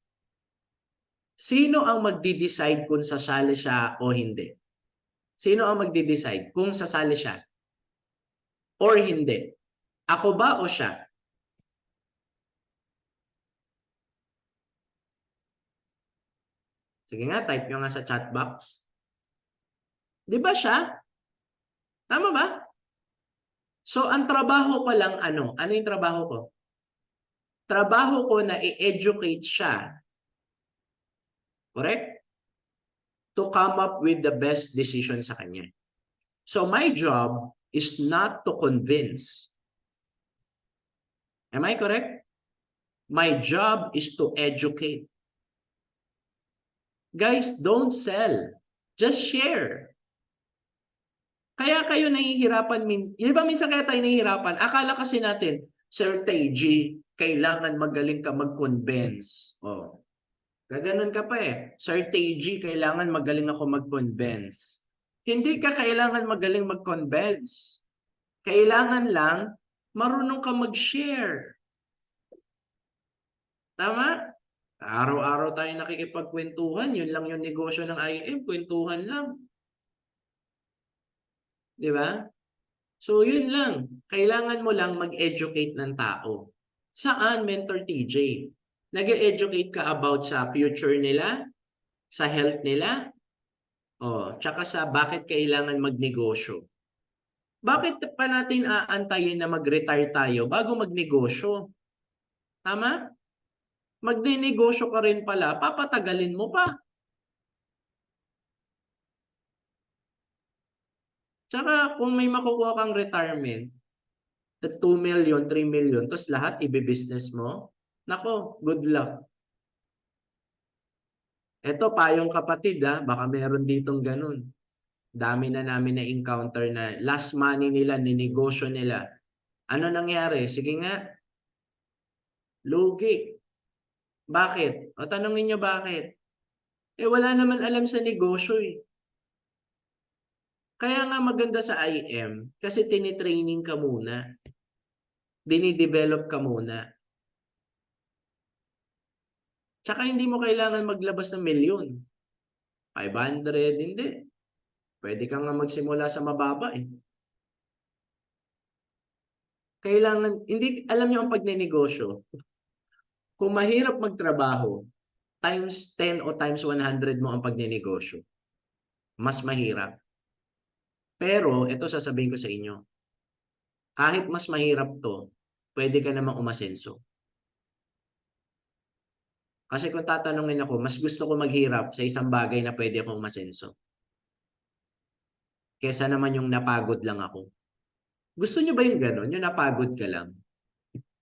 Sino ang magdi-decide kung sasali siya o hindi? Sino ang magdi-decide kung sasali siya or hindi? Ako ba o siya? Sige nga, type nyo nga sa chat box. Di ba siya? Tama ba? So, ang trabaho ko lang ano? Ano yung trabaho ko? Trabaho ko na i-educate siya. Correct? To come up with the best decision sa kanya. So, my job is not to convince. Am I correct? My job is to educate. Guys, don't sell. Just share. Kaya kayo nahihirapan, di ba minsan kaya tayo nahihirapan? Akala kasi natin, Sir Teji, kailangan magaling ka mag-convince. Gaganon ka pa Sir Teji, kailangan magaling ako mag-convince. Hindi ka kailangan magaling mag-convince. Kailangan lang, marunong ka mag-share. Tama? Araw-araw tayo nakikipagkwentuhan, yun lang yung negosyo ng IM, kwentuhan lang. Di ba? So, yun lang. Kailangan mo lang mag-educate ng tao. Saan, Mentor TJ? Nag-educate ka about sa future nila, sa health nila, tsaka sa bakit kailangan magnegosyo. Bakit pa natin aantayin na mag-retire tayo bago magnegosyo? Tama? Magne-negosyo ka rin pala, papatagalin mo pa. Tsaka kung may makukuha kang retirement, 2 million, 3 million, tapos lahat ibe-business mo, nako, good luck. Ito, payong kapatid baka meron ditong ganun. Dami na namin na-encounter na last money nila, ninegosyo nila. Ano nangyari? Sige nga, lugi. Bakit? O tanongin nyo bakit? Wala naman alam sa negosyo Kaya nga maganda sa IM, kasi tinitraining ka muna. Dinidevelop ka muna. Tsaka hindi mo kailangan maglabas ng milyon. 500, hindi. Pwede kang nga magsimula sa mababa Kailangan, hindi, alam niyo ang pagnenegosyo, kung mahirap magtrabaho, times 10 o times 100 mo ang pagnenegosyo. Mas mahirap. Pero, ito sasabihin ko sa inyo, kahit mas mahirap to, pwede ka namang umasenso. Kasi kung tatanungin ako, mas gusto ko maghirap sa isang bagay na pwede akong masenso. Kesa naman yung napagod lang ako. Gusto nyo ba yung gano'n? Yung napagod ka lang?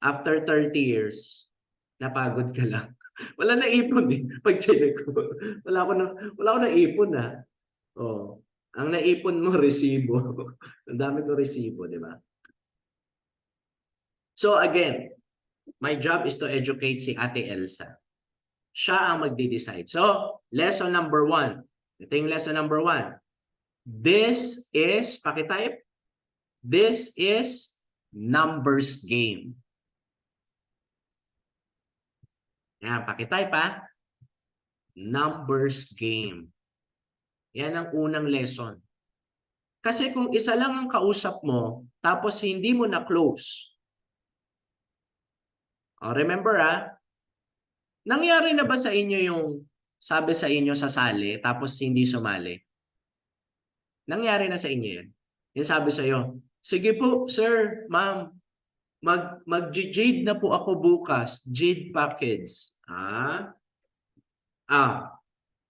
After 30 years, napagod ka lang. Wala na ipon eh. Pag chinek ko. Wala ko na ipon ha. Oh. Ang naipon mo, resibo. Ang dami ko resibo, di ba? So again, my job is to educate si Ate Elsa. Siya ang magde-decide. So, lesson number 1. Ito yung lesson number 1. This is, pakitype, this is numbers game. Yan, pakitype ha. Numbers game. Yan ang unang lesson. Kasi kung isa lang ang kausap mo, tapos hindi mo na close. Remember nangyari na ba sa inyo yung sabi sa inyo sasali, tapos hindi sumali? Nangyari na sa inyo yan? Yung sabi sa'yo, sige po, sir, ma'am, mag-jade na po ako bukas. Jade package.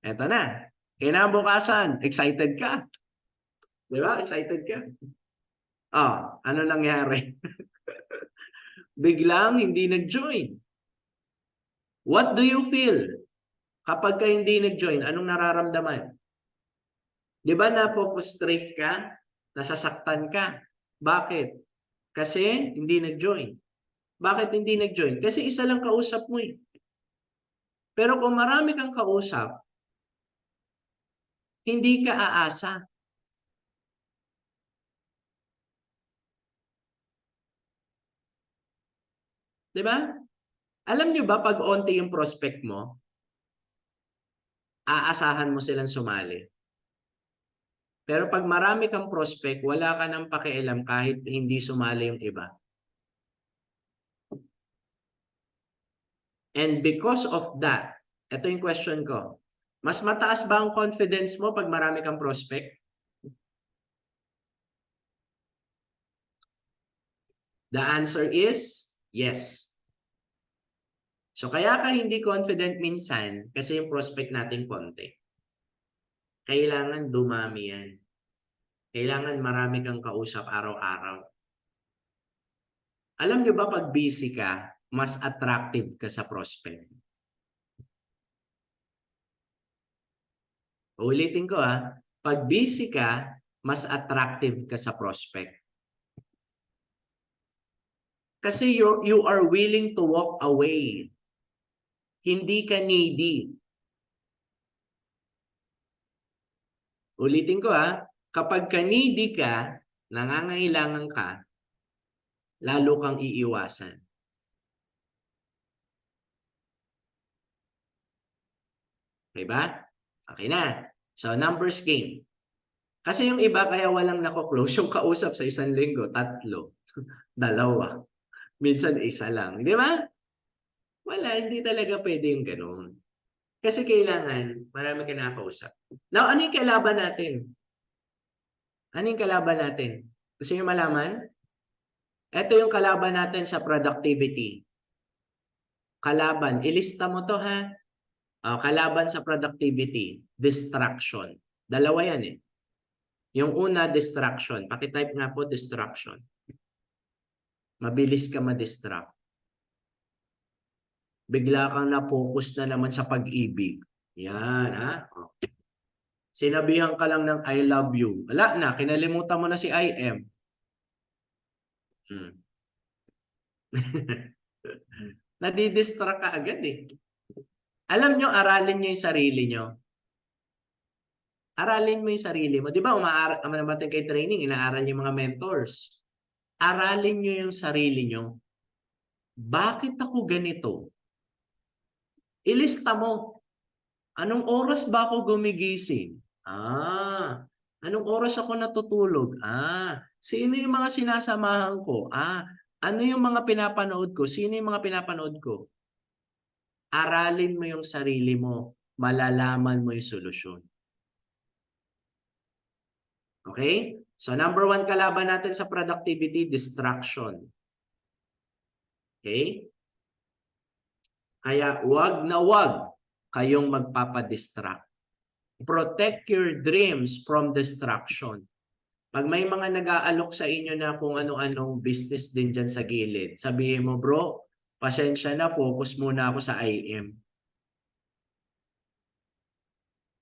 Eto na. Kinabukasan, excited ka. Di ba? Excited ka. Ano nangyari? Biglang hindi nag-join. What do you feel? Kapag ka hindi nag-join, anong nararamdaman? Di ba na-frustrate ka? Nasasaktan ka? Bakit? Kasi hindi nag-join. Bakit hindi nag-join? Kasi isa lang kausap mo eh. Pero kung marami kang kausap, hindi ka aasa. Di ba? Alam nyo ba pag onti yung prospect mo, aasahan mo silang sumali. Pero pag marami kang prospect, wala ka nang pakialam kahit hindi sumali yung iba. And because of that, ito yung question ko. Mas mataas ba ang confidence mo pag marami kang prospect? The answer is yes. So kaya ka hindi confident minsan kasi yung prospect natin konti. Kailangan dumami yan. Kailangan marami kang kausap araw-araw. Alam nyo ba pag busy ka, mas attractive ka sa prospect? Ulitin ko pag busy ka, mas attractive ka sa prospect. Kasi you are willing to walk away. Hindi ka needy. Ulitin ko kapag ka needy ka, nangangailangan ka, lalo kang iiwasan. Okay ba? Okay na. So, numbers game. Kasi yung iba kaya walang nako-close yung kausap sa isang linggo, 3, 2, minsan isa lang. Di ba? Wala, hindi talaga pwede yung ganun. Kasi kailangan, marami ka nakakausap. Now, ano yung kalaban natin? Ano yung kalaban natin? Gusto nyo malaman? Ito yung kalaban natin sa productivity. Kalaban, ilista mo to kalaban sa productivity, distraction. Dalawa yan eh. Yung una, distraction. Pakitype nga po, distraction. Mabilis ka ma-distract. Bigla kang na-focus na naman sa pag-ibig. Yan, Sinabihan ka lang ng I love you. Wala na, kinalimutan mo na si I am. Nadidistract ka agad eh. Alam nyo, aralin nyo yung sarili nyo. Aralin mo yung sarili mo. Di ba, umaarating kay training, inaaral yung mga mentors. Aralin nyo yung sarili nyo. Bakit ako ganito? Ilista mo. Anong oras ba ako gumigising? Anong oras ako natutulog? Sino yung mga sinasamahan ko? Ano yung mga pinapanood ko? Sino yung mga pinapanood ko? Aralin mo yung sarili mo. Malalaman mo yung solusyon. Okay? So, number 1 kalaban natin sa productivity, distraction. Okay? Kaya wag na wag kayong magpapadistract. Protect your dreams from distraction. Pag may mga nag-aalok sa inyo na kung ano-anong business din dyan sa gilid, sabihin mo, bro, pasensya na, focus muna ako sa IM.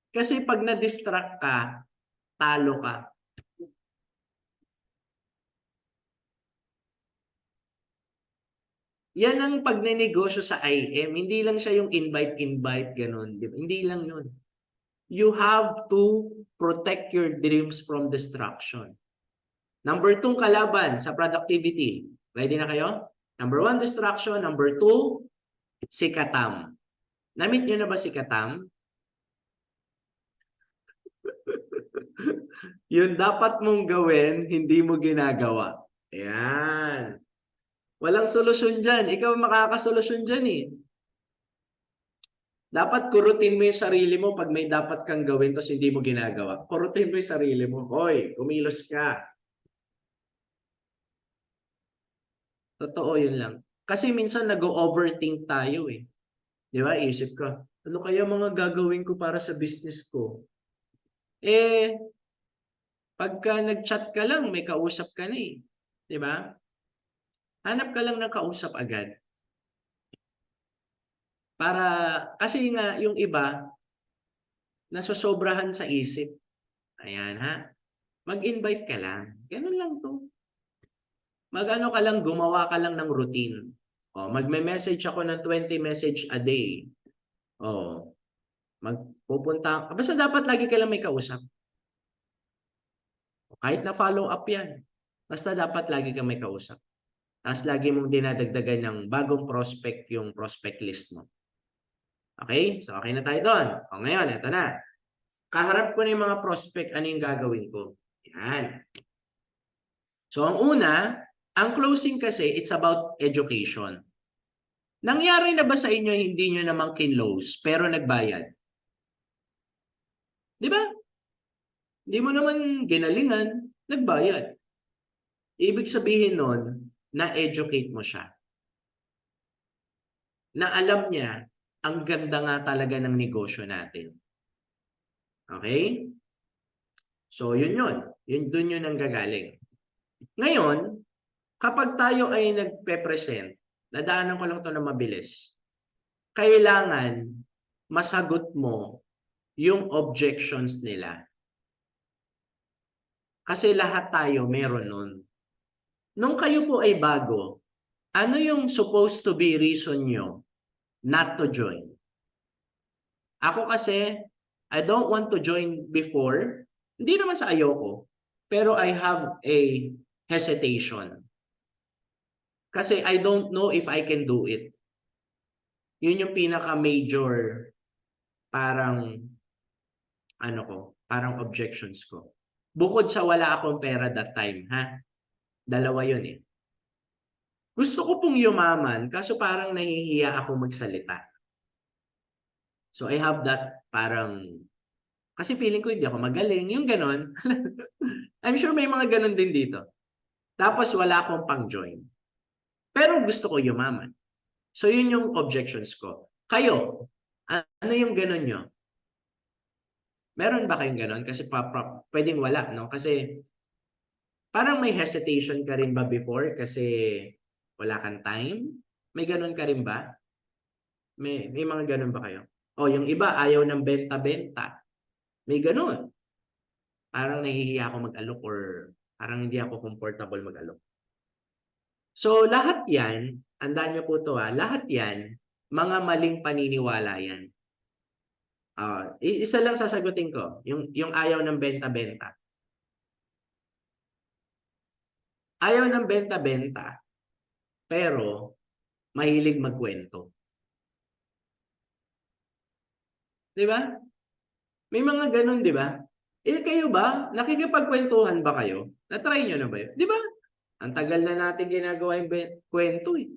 Kasi pag na-distract ka, talo ka. Yan ang pagnenegosyo sa IM. Hindi lang siya yung invite, ganun. Hindi lang yun. You have to protect your dreams from distraction. Number 2 kalaban sa productivity. Ready na kayo? Number 1, distraction. Number 2, si Katam. Na-meet nyo na ba si Katam? Yun dapat mong gawin, hindi mo ginagawa. Ayan. Walang solusyon dyan. Ikaw makakasolusyon dyan eh. Dapat kurutin mo yung sarili mo pag may dapat kang gawin tapos hindi mo ginagawa. Kurutin mo yung sarili mo. Hoy, kumilos ka. Totoo yun lang. Kasi minsan nag-overthink tayo eh. Di ba? Isip ka, ano kaya mga gagawin ko para sa business ko? Eh, pagka nag-chat ka lang, may kausap ka na eh. Di ba? Hanap ka lang ng kausap agad. Para, kasi nga, yung iba, nasosobrahan sa isip. Ayan ha. Mag-invite ka lang. Ganun lang to. Mag-ano ka lang, gumawa ka lang ng routine. O, magme-message ako ng 20 message a day. O, magpupunta. Basta dapat lagi ka lang may kausap. Kahit na follow up yan. Basta dapat lagi ka may kausap. Tapos lagi mong dinadagdagan ng bagong prospect yung prospect list mo. Okay? So, okay na tayo doon. O ngayon, ito na. Kaharap ko na yung mga prospect, ano yung gagawin ko? Yan. So, ang una, ang closing kasi, it's about education. Nangyari na ba sa inyo hindi nyo namang kinlose, pero nagbayad? Di ba? Hindi mo naman ginalingan, nagbayad. Ibig sabihin nun, na-educate mo siya. Na alam niya, ang ganda nga talaga ng negosyo natin. Okay? So, yun yun. Dun yun ang gagaling. Ngayon, kapag tayo ay nagpe-present, nadaanan ko lang to na mabilis, kailangan masagot mo yung objections nila. Kasi lahat tayo meron nun. Nung kayo po ay bago, ano yung supposed to be reason nyo not to join? Ako kasi, I don't want to join before. Hindi naman sa ayoko. Pero I have a hesitation. Kasi I don't know if I can do it. Yun yung pinaka-major parang parang objections ko. Bukod sa wala akong pera that time, ha? Dalawa yun eh. Gusto ko pong yumaman, kaso parang nahihiya ako magsalita. So I have that parang, kasi feeling ko hindi ako magaling, yung ganon. I'm sure may mga ganon din dito. Tapos wala akong pang-join. Pero gusto ko yumaman. So yun yung objections ko. Kayo, ano yung ganon nyo? Meron ba kayong ganon? Kasi pwedeng wala, no? Kasi parang may hesitation ka rin ba before kasi wala kang time? May ganon ka rin ba? May mga ganon ba kayo? O yung iba, ayaw ng benta-benta. May ganon. Parang nahihiya ako mag-alok or parang hindi ako comfortable mag-alok. So lahat yan, tandaan nyo po ito lahat yan, mga maling paniniwala yan. Isa lang sasagutin ko, yung ayaw ng benta-benta. Ayaw ng benta-benta, pero mahilig magkwento. Di ba? May mga ganun, di ba? Kayo ba? Nakikipagkwentuhan ba kayo? Na-try nyo na ba yun? Di ba? Ang tagal na natin ginagawa yung kwento eh.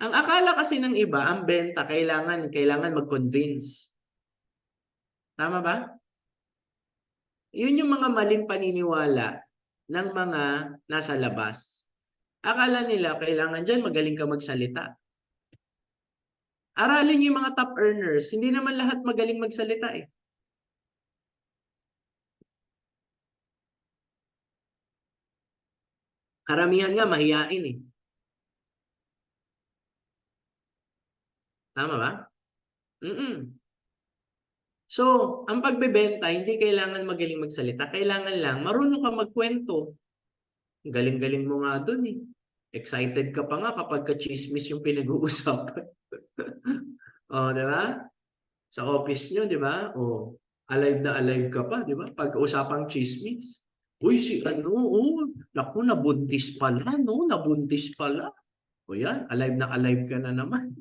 Ang akala kasi ng iba, ang benta, kailangan mag-convince. Tama ba? Yun yung mga maling paniniwala ng mga nasa labas. Akala nila, kailangan dyan magaling ka magsalita. Aralin niyo yung mga top earners. Hindi naman lahat magaling magsalita eh. Karamihan nga mahiyain eh. Tama ba? So, ang pagbebenta, hindi kailangan magaling magsalita. Kailangan lang, marunong ka magkwento. Galing-galing mo nga dun eh. Excited ka pa nga kapag ka-chismis yung pinag-uusapan. Oh, di ba? Sa office nyo, di ba? Oh, alive na alive ka pa, di ba? Pag-usapang chismis. Uy, si ano, oh, naku, nabuntis pala, no? Nabuntis pala. O yan, alive na alive ka na naman.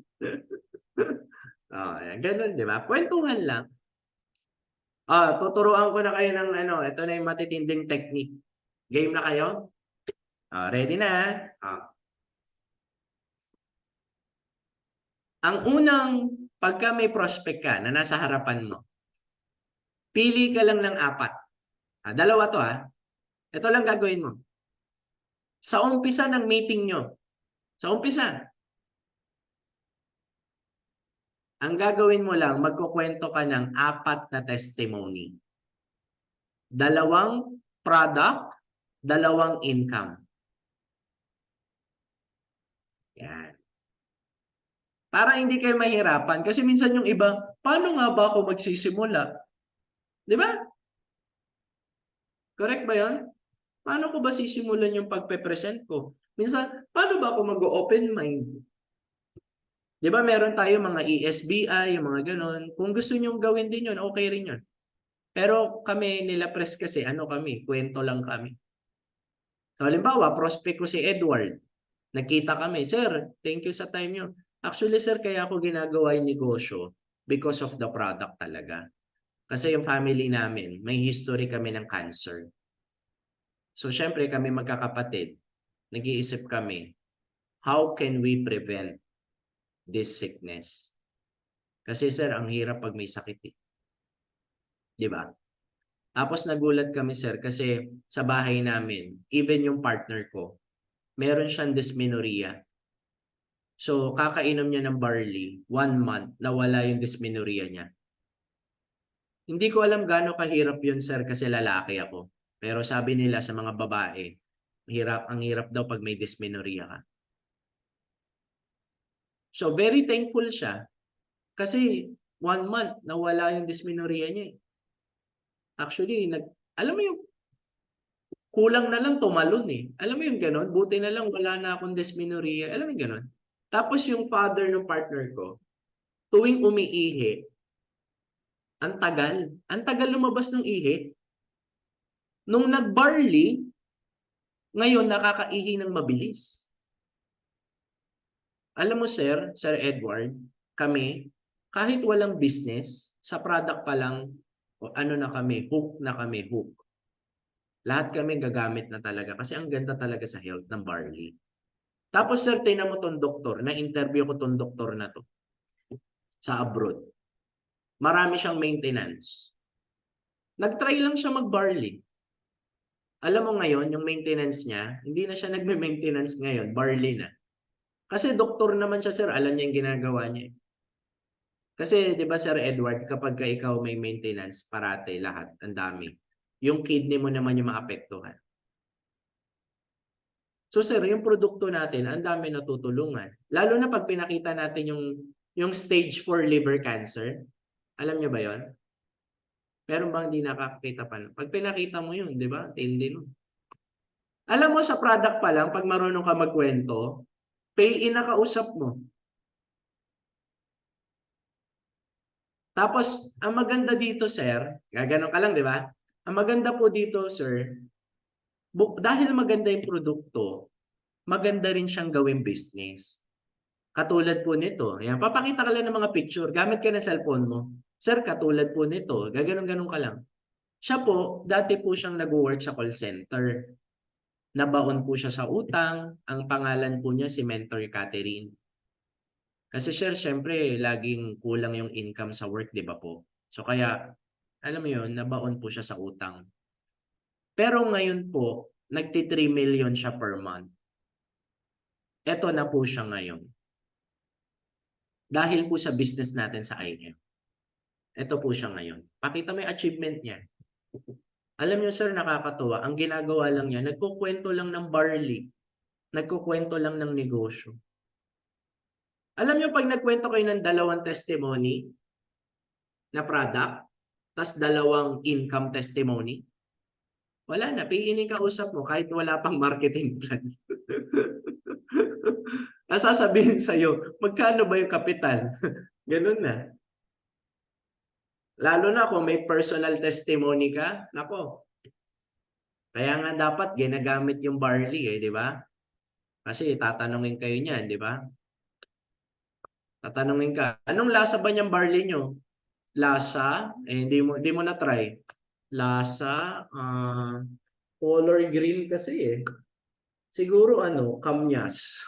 Oh, yan. Ganun, di ba? Kwentuhan lang. Tuturuan ko na kayo ng ano, ito na yung matitinding technique. Game na kayo? Ready na? Ang unang, pagka may prospect ka na nasa harapan mo, pili ka lang ng 4. Dalawa to Ito lang gagawin mo. Sa umpisa ng meeting nyo, sa umpisa, ang gagawin mo lang, magkukwento ka ng 4 na testimony. 2 product, 2 income. Yan. Para hindi kayo mahirapan. Kasi minsan yung iba, paano nga ba ako magsisimula? Di ba? Correct ba yun? Paano ko ba sisimulan yung pagpe-present ko? Minsan, paano ba ako mag-open mind? Di ba meron tayo mga ESBI, yung mga ganon. Kung gusto nyo gawin din yun, okay rin yun. Pero kami nila press kasi, ano kami, kwento lang kami. So, halimbawa, prospect ko si Edward. Nagkita kami, sir, thank you sa time nyo. Actually, sir, kaya ako ginagawa yung negosyo because of the product talaga. Kasi yung family namin, may history kami ng cancer. So, syempre, kami magkakapatid, nag-iisip kami, how can we prevent this sickness? Kasi, sir, ang hirap pag may sakit eh. Di ba? Tapos nagulat kami, sir, kasi sa bahay namin, even yung partner ko, meron siyang dysmenorrhea. So, kakainom niya ng barley, 1 month, nawala yung dysmenorrhea niya. Hindi ko alam gaano kahirap yun, sir, kasi lalaki ako. Pero sabi nila sa mga babae, ang hirap daw pag may dysmenorrhea ka. So, very thankful siya kasi 1 month, nawala yung dysmenorrhea niya. Actually, alam mo yung kulang na lang tumalon eh. Alam mo yung ganon? Buti na lang wala na akong dysmenorrhea. Alam mo yung ganon? Tapos yung father ng partner ko, tuwing umiihi, ang tagal. Ang tagal lumabas ng ihi. Nung nag-barley, ngayon nakakaihi ng mabilis. Alam mo sir, Sir Edward, kami, kahit walang business, sa product pa lang, ano na kami, hook na kami, hook. Lahat kami gagamit na talaga kasi ang ganda talaga sa health ng barley. Tapos sir, tingnan mo tong doktor, na-interview ko tong doktor na to sa abroad. Marami siyang maintenance. Nag-try lang siya mag-barley. Alam mo ngayon, yung maintenance niya, hindi na siya nagme-maintenance ngayon, barley na. Kasi doktor naman siya sir, alam niya yung ginagawa niya. Kasi 'di ba Sir Edward, kapag ka ikaw may maintenance parate lahat, ang dami. Yung kidney mo naman yung maapektuhan. So sir, yung produkto natin, ang dami natutulungan. Lalo na pag pinakita natin yung stage 4 liver cancer. Alam niyo ba 'yon? Meron bang hindi nakakakita pa? Pag pinakita mo yun, di ba? Tindi nun. Alam mo sa product pa lang, pag marunong ka magkwento, pay in na kausap mo. Tapos, ang maganda dito, sir, gaganon ka lang, di ba? Ang maganda po dito, sir, dahil maganda yung produkto, maganda rin siyang gawing business. Katulad po nito, ayan, papakita ka lang ng mga picture, gamit ka ng cellphone mo. Sir, katulad po nito, gaganon-ganon ka lang. Siya po, dati po siyang nag-work sa call center. Nabaon po siya sa utang, ang pangalan po niya si Mentor Catherine. Kasi sir, syempre, laging kulang yung income sa work, di ba po? So kaya, alam mo yun, nabaon po siya sa utang. Pero ngayon po, nagti-3 million siya per month. Eto na po siya ngayon. dahil po sa business natin sa IM. Ito po siya ngayon. Pakita mo yung achievement niya. Alam niyo sir, nakakatuwa. Ang ginagawa lang niya, nagkukwento lang ng barley. Nagkukwento lang ng negosyo. Alam niyo pag nagkwento kayo ng dalawang testimony na product, tas dalawang income testimony, wala na. Piinin kausap mo kahit wala pang marketing plan. Sasabihin sa'yo, magkano ba yung kapital? Ganun na. Lalo na kung may personal testimony ka, nako. Kaya nga dapat ginagamit yung barley di ba? Kasi tatanungin kayo niyan, di ba? Tatanungin ka, anong lasa ba niyang barley nyo? Lasa, hindi mo na try. Lasa, color green kasi Siguro kamyas.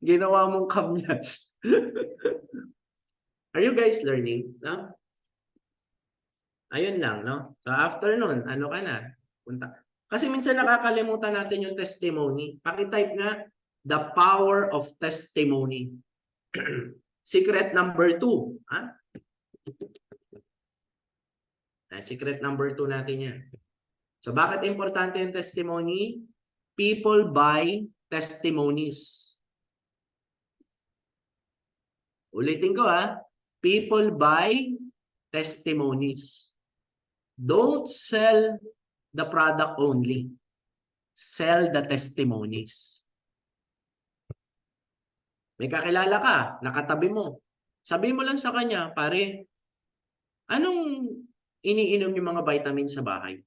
Ginawa mong kamyas. Are you guys learning? No? Ayun lang, no? So after nun, ano ka na? Punta. Kasi minsan nakakalimutan natin yung testimony. Pakitype nga, the power of testimony. Secret number 2. Ha? Secret number 2 natin yan. So bakit importante yung testimony? People buy testimonies. Ulitin ko people buy testimonies. Don't sell the product only. Sell the testimonies. May kakilala ka, nakatabi mo. Sabi mo lang sa kanya, pare, anong iniinom yung mga vitamins sa bahay?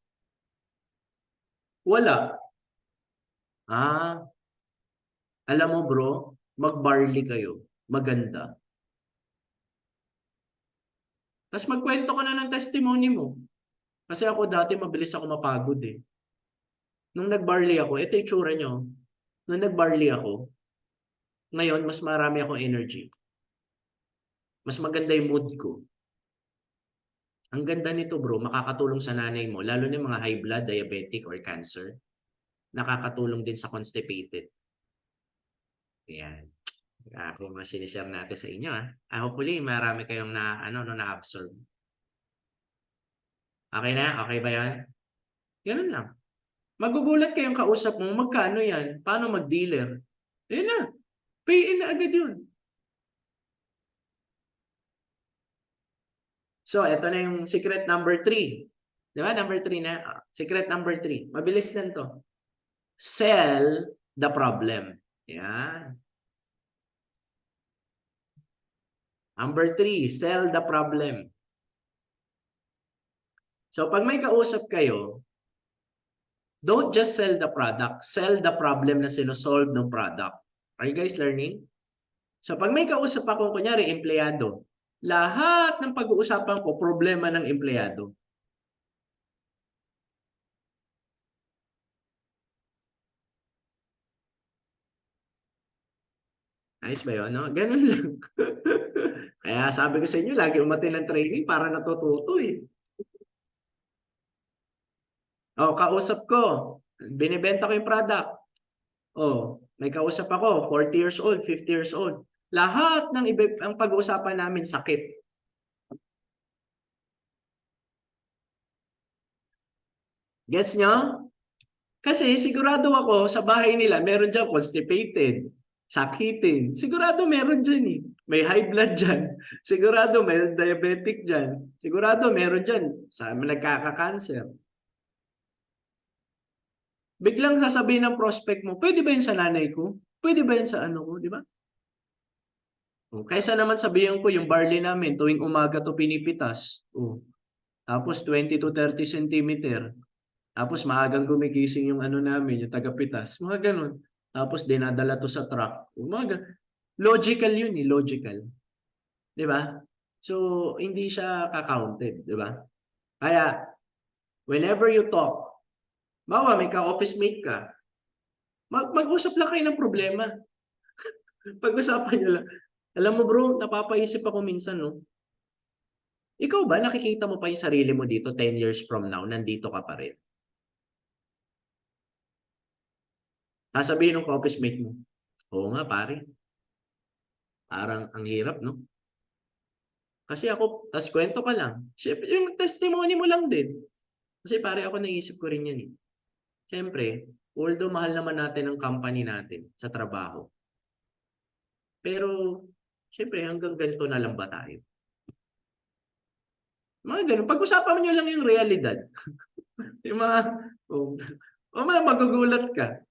Wala. Alam mo bro, mag-barley kayo. Maganda. Tapos magkwento ka na ng testimony mo. Kasi ako dati mabilis ako mapagod Nung nag-barley ako, ito yung tsura nyo. Nung nag-barley ako, ngayon mas marami akong energy. Mas maganda yung mood ko. Ang ganda nito bro, makakatulong sa nanay mo, lalo na yung mga high blood, diabetic, or cancer. Nakakatulong din sa constipated. Ayan. Kung sinishare natin sa inyo hopefully marami kayong na-absorb. Okay na? Okay ba yan? Ganun lang. Magugulat kayong kausap mo, magkano yan? Paano mag-dealer? Ayun na. Pay in na agad yun. So, ito na yung secret number 3. Di ba? Number 3 na. Secret number 3. Mabilis lang to. Sell the problem. Yan. Number 3, sell the problem. So, pag may kausap kayo, don't just sell the product. Sell the problem na sinosolve ng product. Are you guys learning? So, pag may kausap ako, kunyari, empleyado, lahat ng pag-uusapan ko, problema ng empleyado. Ayos ba yun? No? Ganun lang. Kaya sabi ko sa inyo, lagi umatin ng training para natututo kausap ko. Binibenta ko yung product. May kausap ako, 40 years old, 50 years old. Lahat ng ang pag-uusapan namin sakit. Gets nyo? Kasi sigurado ako sa bahay nila, meron dyan constipated, sakitin. Sigurado meron dyan May high blood dyan. Sigurado may diabetic dyan. Sigurado meron dyan. Nagkaka-cancer. Biglang sasabihin ng prospect mo, pwede ba yun sa nanay ko? Pwede ba yun sa ano ko? Di ba? Kaysa naman sabihin ko yung barley namin, tuwing umaga to pinipitas. Tapos 20 to 30 centimeter. Tapos maagang gumigising yung namin, yung tagapitas. Mga ganun. Tapos dinadala to sa truck. Logical yun logical. Di ba? So, hindi siya ka-counted. Di ba? Kaya, whenever you talk, bawa may ka-office mate ka, mag-usap lang kayo ng problema. Pag-usapan nyo lang. Alam mo bro, napapaisip ako minsan Ikaw ba, nakikita mo pa yung sarili mo dito 10 years from now, nandito ka pa rin? Sasabihin ng office mate mo, oo nga pare. Parang ang hirap, no? Kasi ako, tas kwento ka lang. Siyempre, yung testimony mo lang din. Kasi pare ako naisip ko rin yan eh. Siyempre, although mahal naman natin ang company natin sa trabaho. Pero, siyempre, hanggang ganito na lang ba tayo? Mga ganun. Pag-usapan nyo lang yung realidad. Yung mga, magugulat ka.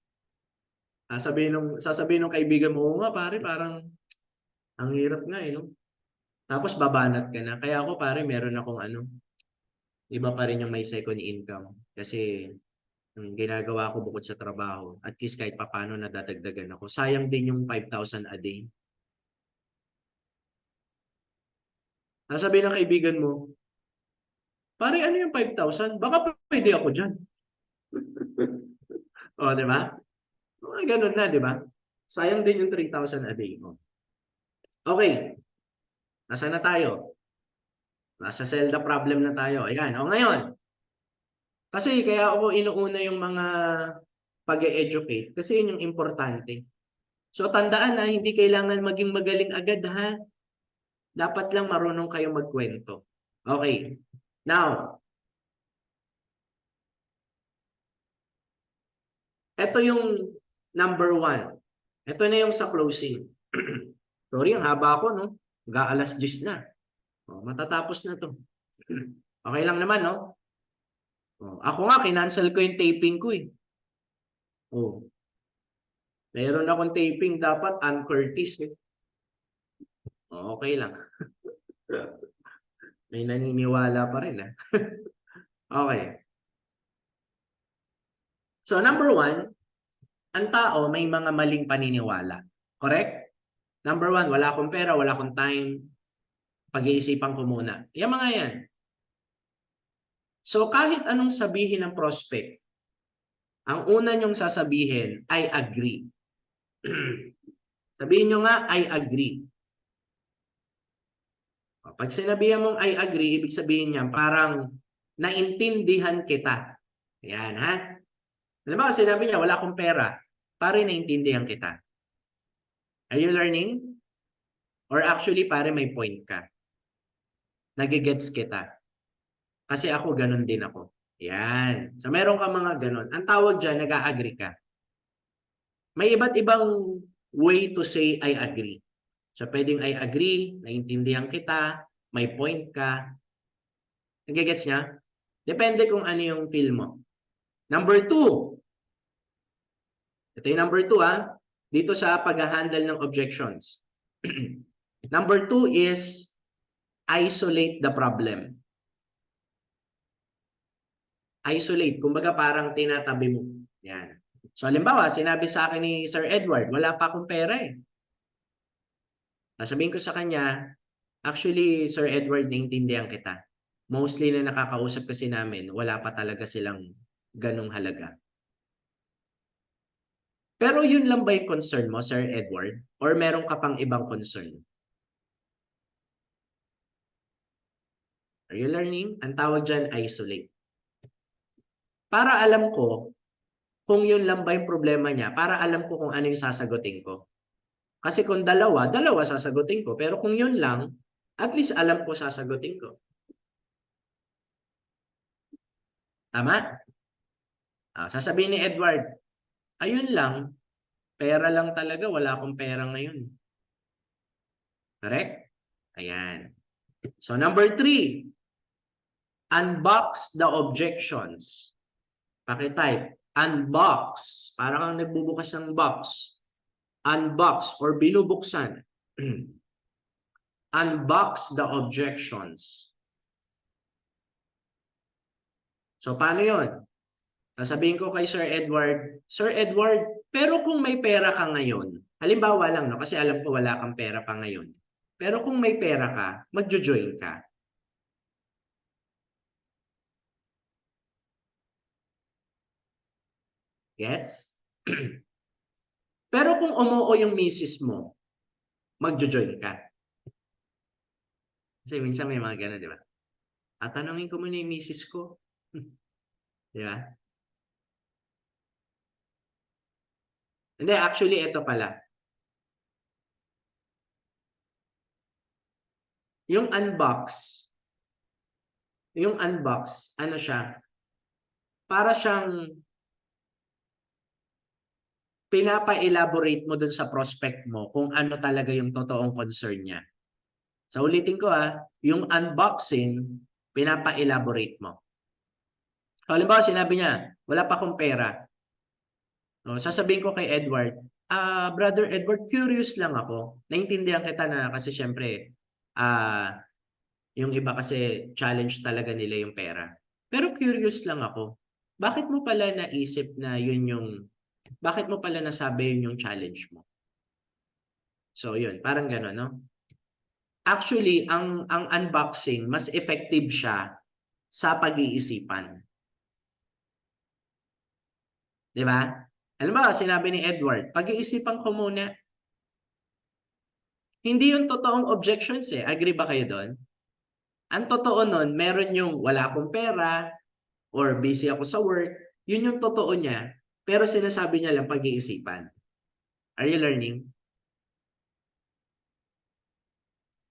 Sasabihin ng kaibigan mo, oo nga pare, parang ang hirap nga eh, no? Tapos babanat ka na. Kaya ako pare, meron akong iba pa rin yung may second income. Kasi ginagawa ko bukod sa trabaho. At least kahit papano nadadagdagan ako. Sayang din yung 5,000 a day. Sasabihin ng kaibigan mo, pare ano yung 5,000? Baka pwede ako dyan. O, di ba? Mga ganun na, di ba? Sayang din yung 3,000 a day mo. Okay. Nasaan na tayo? Nasa Zelda problem na tayo. Ayan. O ngayon, kasi kaya ako inuuna yung mga pag-e-educate kasi yun yung importante. So tandaan na hindi kailangan maging magaling agad ha. Dapat lang marunong kayo magkwento. Okay. Now, ito yung number 1. Ito na yung sa closing. Sorry, ang haba ko, no? Mag-aalas 10 na. O, matatapos na to. Okay lang naman, no? O, ako nga, kinancel ko yung taping ko eh. O, meron akong taping dapat Ann Curtis eh. O, okay lang. May naniniwala pa rin Okay. So number 1, ang tao may mga maling paniniwala. Correct? Number 1, wala akong pera, wala akong time. Pag-iisipan ko muna. Yung mga yan. So kahit anong sabihin ng prospect, ang una nyong sasabihin ay agree. Sabihin nyo nga, I agree. Pag sinabihan mong I agree, ibig sabihin niya parang naintindihan kita. Ayan, ha? Alam mo, sinabi niya, wala akong pera. Pare, naintindihan kita. Are you learning? Or actually, pare, may point ka. Nagigets kita. Kasi ako, ganun din ako. Yan. So, meron ka mga ganun. Ang tawag dyan, nag-a-agree ka. May iba't ibang way to say I agree. So, pwedeng I agree, naintindihan kita, may point ka. Nagigets niya? Depende kung ano yung feel mo. Number 2. Ito yung number 2 dito sa pag-handle ng objections. Number 2 is isolate the problem. Isolate. Kumbaga parang tinatabi mo. Yan. So halimbawa, sinabi sa akin ni Sir Edward, wala pa akong pera eh. Sasabihin ko sa kanya, actually, Sir Edward, naintindihan kita. Mostly na nakakausap kasi namin, wala pa talaga silang ganong halaga. Pero yun lang ba yung concern mo, Sir Edward? Or meron ka pang ibang concern? Are you learning? Ang tawag dyan, isolate. Para alam ko kung yun lang ba yung problema niya, para alam ko kung ano yung sasagutin ko. Kasi kung dalawa sasagutin ko. Pero kung yun lang, at least alam ko sasagutin ko. Tama? Sasabihin ni Edward, ayun lang, pera lang talaga, wala akong pera ngayon. Correct? Ayan. So number 3, unbox the objections. Pakitype, unbox. Parang kang nagbubukas ng box. Unbox or binubuksan. Unbox the objections. So paano yun? Sasabihin ko kay Sir Edward, pero kung may pera ka ngayon, halimbawa lang, no, kasi alam ko wala kang pera pa ngayon. Pero kung may pera ka, magjo-join ka. Gets? Pero kung umuo yung misis mo, magjo-join ka. Kasi minsan may mga gano'n, di ba? Tatanungin ko muna yung misis ko. Di ba? Hindi, actually, ito pala. Yung unbox, ano siya? Para siyang pinapa-elaborate mo dun sa prospect mo kung ano talaga yung totoong concern niya. So ulitin ko yung unboxing, pinapa-elaborate mo. Halimbawa, sinabi niya, wala pa akong pera. No, sasabihin ko kay Edward, Brother Edward, curious lang ako. Naintindihan kita na kasi syempre, yung iba kasi challenge talaga nila yung pera. Pero curious lang ako. Bakit mo pala naisip na bakit mo pala nasabi yun yung challenge mo? So yun, parang gano'n, no? Actually, ang unboxing, mas effective siya sa pag-iisipan. Di ba? Alam mo, sinabi ni Edward, pag-iisipan ko muna. Hindi yung totoong objections eh. Agree ba kayo doon? Ang totoo nun, meron yung wala akong pera or busy ako sa work. Yun yung totoo niya. Pero sinasabi niya lang pag-iisipan. Are you learning?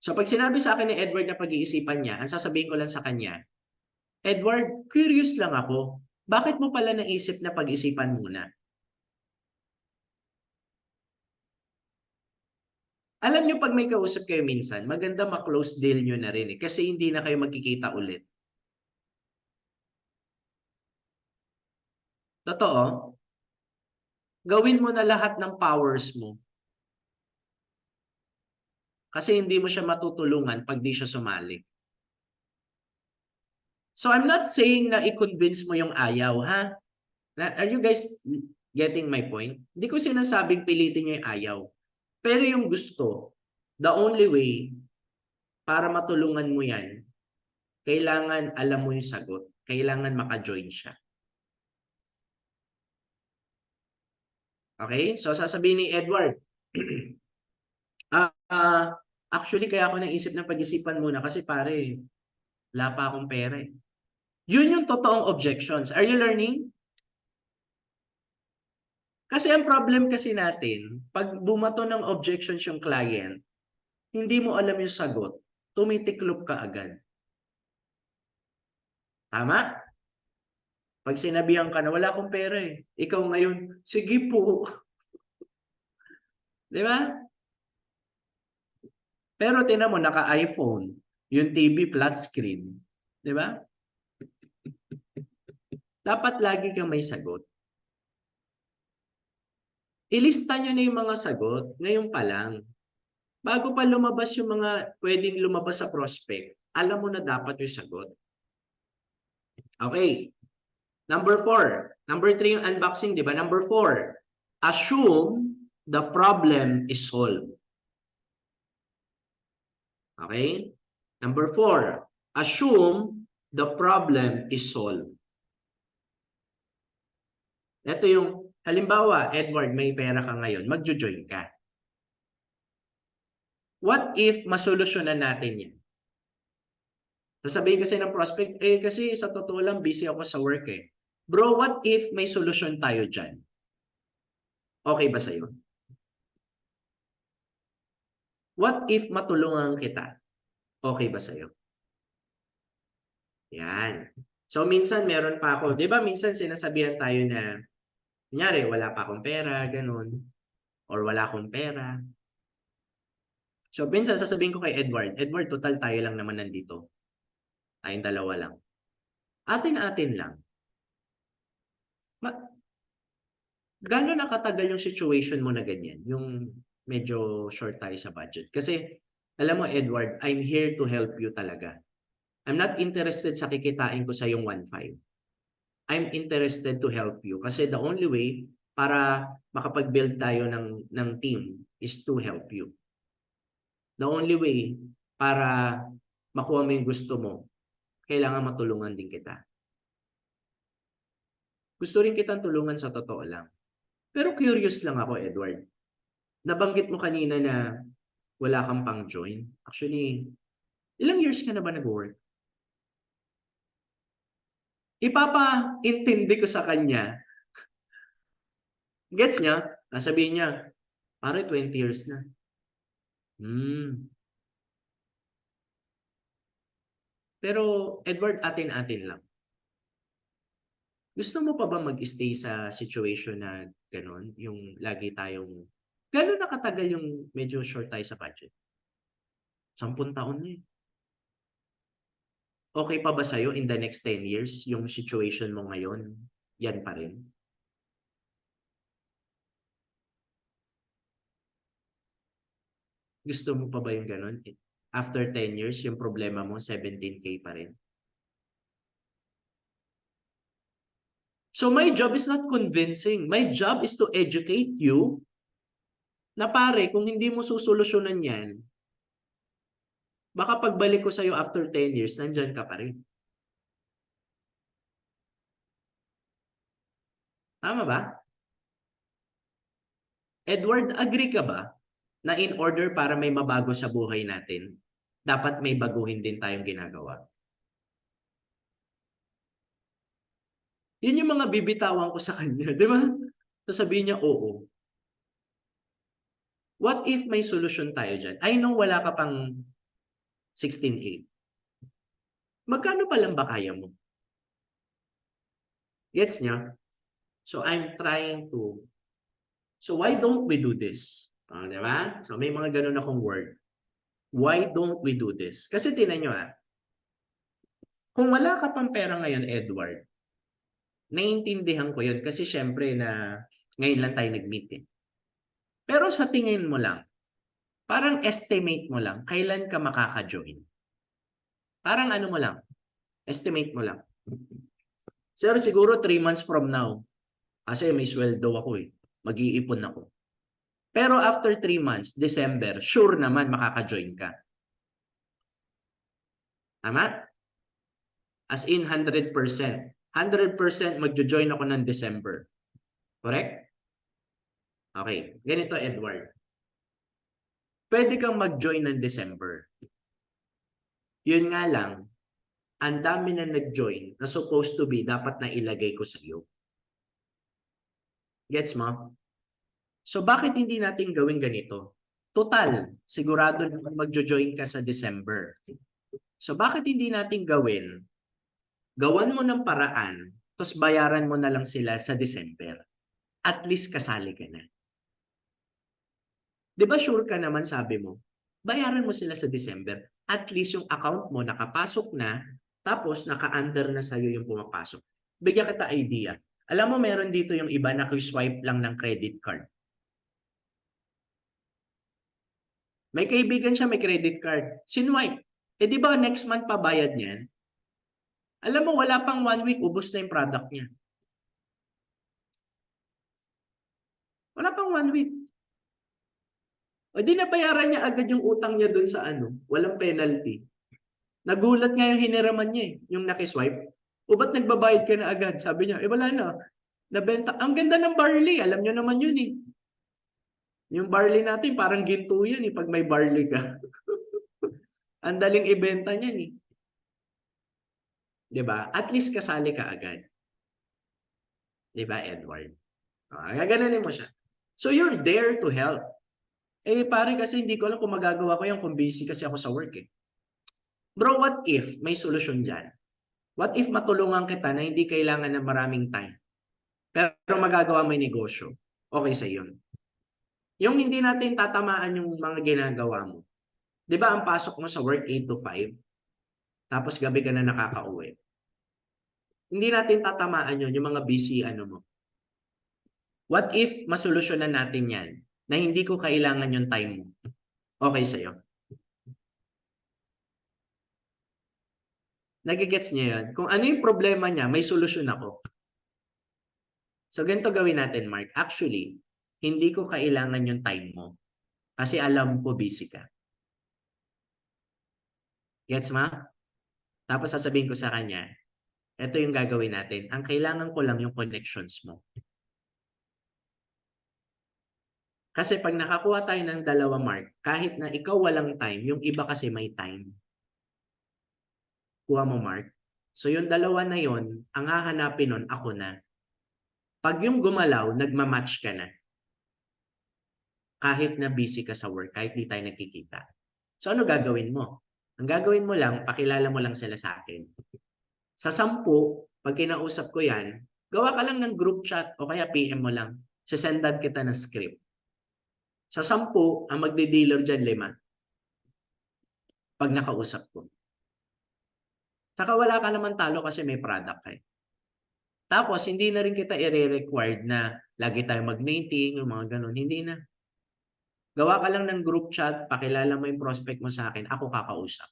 So pag sinabi sa akin ni Edward na pag-iisipan niya, ang sasabihin ko lang sa kanya, Edward, curious lang ako. Bakit mo pala naisip na pag-isipan muna? Alam nyo, pag may kausap kayo minsan, maganda ma-close deal nyo na rin kasi hindi na kayo magkikita ulit. Totoo, gawin mo na lahat ng powers mo. Kasi hindi mo siya matutulungan pag di siya sumali. So I'm not saying na i-convince mo yung ayaw, ha? Are you guys getting my point? Hindi ko sinasabing pilitin niyo yung ayaw. Pero yung gusto, the only way para matulungan mo yan, kailangan alam mo yung sagot. Kailangan maka-join siya. Okay? So sasabihin ni Edward, actually kaya ako naisip ng pag-isipan muna kasi pare, wala pa akong pera eh. Yun yung totoong objections. Are you learning? Kasi ang problem kasi natin, pag bumato ng objections yung client, hindi mo alam yung sagot, tumitiklop ka agad. Tama? Pag sinabihan ka na, wala akong pera eh. Ikaw ngayon, sige po. Di ba? Pero tinan mo, naka-iPhone, yung TV flat screen. Di ba? Dapat lagi kang may sagot. Ilista nyo na yung mga sagot ngayon pa lang. Bago pa lumabas yung mga pwedeng lumabas sa prospect, alam mo na dapat yung sagot. Okay. Number 4. Number 3 yung unboxing, di ba? Number 4. Assume the problem is solved. Okay? Number 4. Assume the problem is solved. Ito yung, halimbawa, Edward, may pera ka ngayon, magjo-join ka. What if masolusyonan natin yan? Sasabihin kasi ng prospect, kasi sa totoo lang, busy ako sa work eh. Bro, what if may solusyon tayo dyan? Okay ba sa'yo? What if matulungan kita? Okay ba sa'yo? Yan. So, minsan meron pa ako, di ba minsan sinasabihan tayo na, kunyari, wala pa akong pera, ganun. Or wala akong pera. So, minsan sasabihin ko kay Edward, Edward, total tayo lang naman nandito. Tayong dalawa lang. Atin-atin lang. Gano'n nakatagal yung situation mo na ganyan? Yung medyo short tayo sa budget. Kasi, alam mo Edward, I'm here to help you talaga. I'm not interested sa kikitain ko sa yung 1.5. I'm interested to help you. Kasi the only way para makapag-build tayo ng team is to help you. The only way para makuha mo yung gusto mo, kailangan matulungan din kita. Gusto rin kitang tulungan sa totoo lang. Pero curious lang ako, Edward. Nabanggit mo kanina na wala kang pang-join. Actually, ilang years ka na ba nag-work? Ipapa-intindi ko sa kanya. Gets niya? Sabihin niya, pare 20 years na. Pero Edward, atin-atin lang. Gusto mo pa ba mag-stay sa situation na gano'n? Yung lagi tayong gano'n na katagal yung medyo short tayo sa budget? 10 taon na eh. Okay pa ba sa'yo in the next 10 years yung situation mo ngayon? Yan pa rin? Gusto mo pa ba yung gano'n? After 10 years, yung problema mo 17K pa rin? So my job is not convincing. My job is to educate you na pare, kung hindi mo susolusyonan yan, baka pagbalik ko sa'yo after 10 years, nandyan ka pa rin. Tama ba? Edward, agree ka ba na in order para may mabago sa buhay natin, dapat may baguhin din tayong ginagawa? Yun yung mga bibitawan ko sa kanya, di ba? Sasabihin niya, oo. What if may solusyon tayo dyan? I know wala ka pang 16.8. Magkano pa lang ba kaya mo? Gets niya? So I'm trying to. So why don't we do this? Di ba? So may mga ganun akong word. Why don't we do this? Kasi tinan nyo kung wala ka pang pera ngayon, Edward, naiintindihan ko yun kasi syempre na ngayon lang tayo nag-meet eh. Pero sa tingin mo lang, parang estimate mo lang, kailan ka makaka-join? Parang ano mo lang, estimate mo lang. Sir, siguro 3 months from now, kasi may sweldo ako eh, mag-iipon ako. Pero after 3 months, December, sure naman makaka-join ka. Tama? As in 100%. 100% magjo-join ako ng December. Correct? Okay. Ganito, Edward. Pwede kang mag-join ng December. Yun nga lang, ang dami na nag-join na supposed to be dapat na ilagay ko sa iyo. Gets mo? So bakit hindi natin gawin ganito? Total, sigurado na magjo-join ka sa December. So bakit hindi natin gawin? Gawan mo ng paraan, tapos bayaran mo na lang sila sa December. At least kasali ka na. Di ba sure ka naman sabi mo? Bayaran mo sila sa December. At least yung account mo nakapasok na, tapos naka-under na sa'yo yung pumapasok. Bigyan kita idea. Alam mo meron dito yung iba na swipe lang ng credit card. May kaibigan siya may credit card. Sinwipe. Eh di ba next month pa bayad niyan? Alam mo, wala pang 1 week, ubos na yung product niya. Wala pang 1 week. O di nabayaran niya agad yung utang niya dun sa ano, walang penalty. Nagulat nga yung hiniraman niya yung nakiswipe. O ba't nagbabayad ka na agad? Sabi niya, wala na. Nabenta. Ang ganda ng barley, alam niyo naman yun eh. Yung barley natin, parang ginto yan pag may barley ka. Ang daling ibenta niyan eh. 'Di ba? At least kasali ka agad. 'Di ba, Edward? Gaganunin mo siya. So you're there to help. Eh pare kasi hindi ko alam kung magagawa ko yan kung busy kasi ako sa work eh. Bro, what if may solusyon dyan? What if matulungan kita na hindi kailangan ng maraming time? Pero magagawa mo yung negosyo. Okay sa yun. Yung hindi natin tatamaan yung mga ginagawa mo. 'Di ba ang pasok mo sa work 8 to 5? Tapos gabi ka na nakakauwi. Hindi natin tatamaan yun, yung mga busy ano mo. What if masolusyonan natin yan na hindi ko kailangan yung time mo? Okay sa'yo? Nagigets niya yun? Kung ano yung problema niya, may solusyon ako. So ganito gawin natin, Mark. Actually, hindi ko kailangan yung time mo. Kasi alam ko busy ka. Gets ma? Tapos sasabihin ko sa kanya, ito yung gagawin natin. Ang kailangan ko lang yung connections mo. Kasi pag nakakuha tayo ng 2, Mark, kahit na ikaw walang time, yung iba kasi may time. Kuha mo, Mark. So yung 2 na yon, ang hahanapin nun, ako na. Pag yung gumalaw, nagmamatch ka na. Kahit na busy ka sa work, kahit di tayo nakikita. So ano gagawin mo? Ang gagawin mo lang, pakilala mo lang sila sa akin. Sa 10, pag kinausap ko yan, gawa ka lang ng group chat o kaya PM mo lang. Sasendan kita ng script. Sa 10, ang magdi-dealer dyan 5. Pag nakausap ko. Saka wala ka naman talo kasi may product ka. Tapos, hindi na rin kita i-required na lagi tayo mag-meeting, yung mga ganun. Hindi na. Gawa ka lang ng group chat, pakilala mo yung prospect mo sa akin, ako kakausap.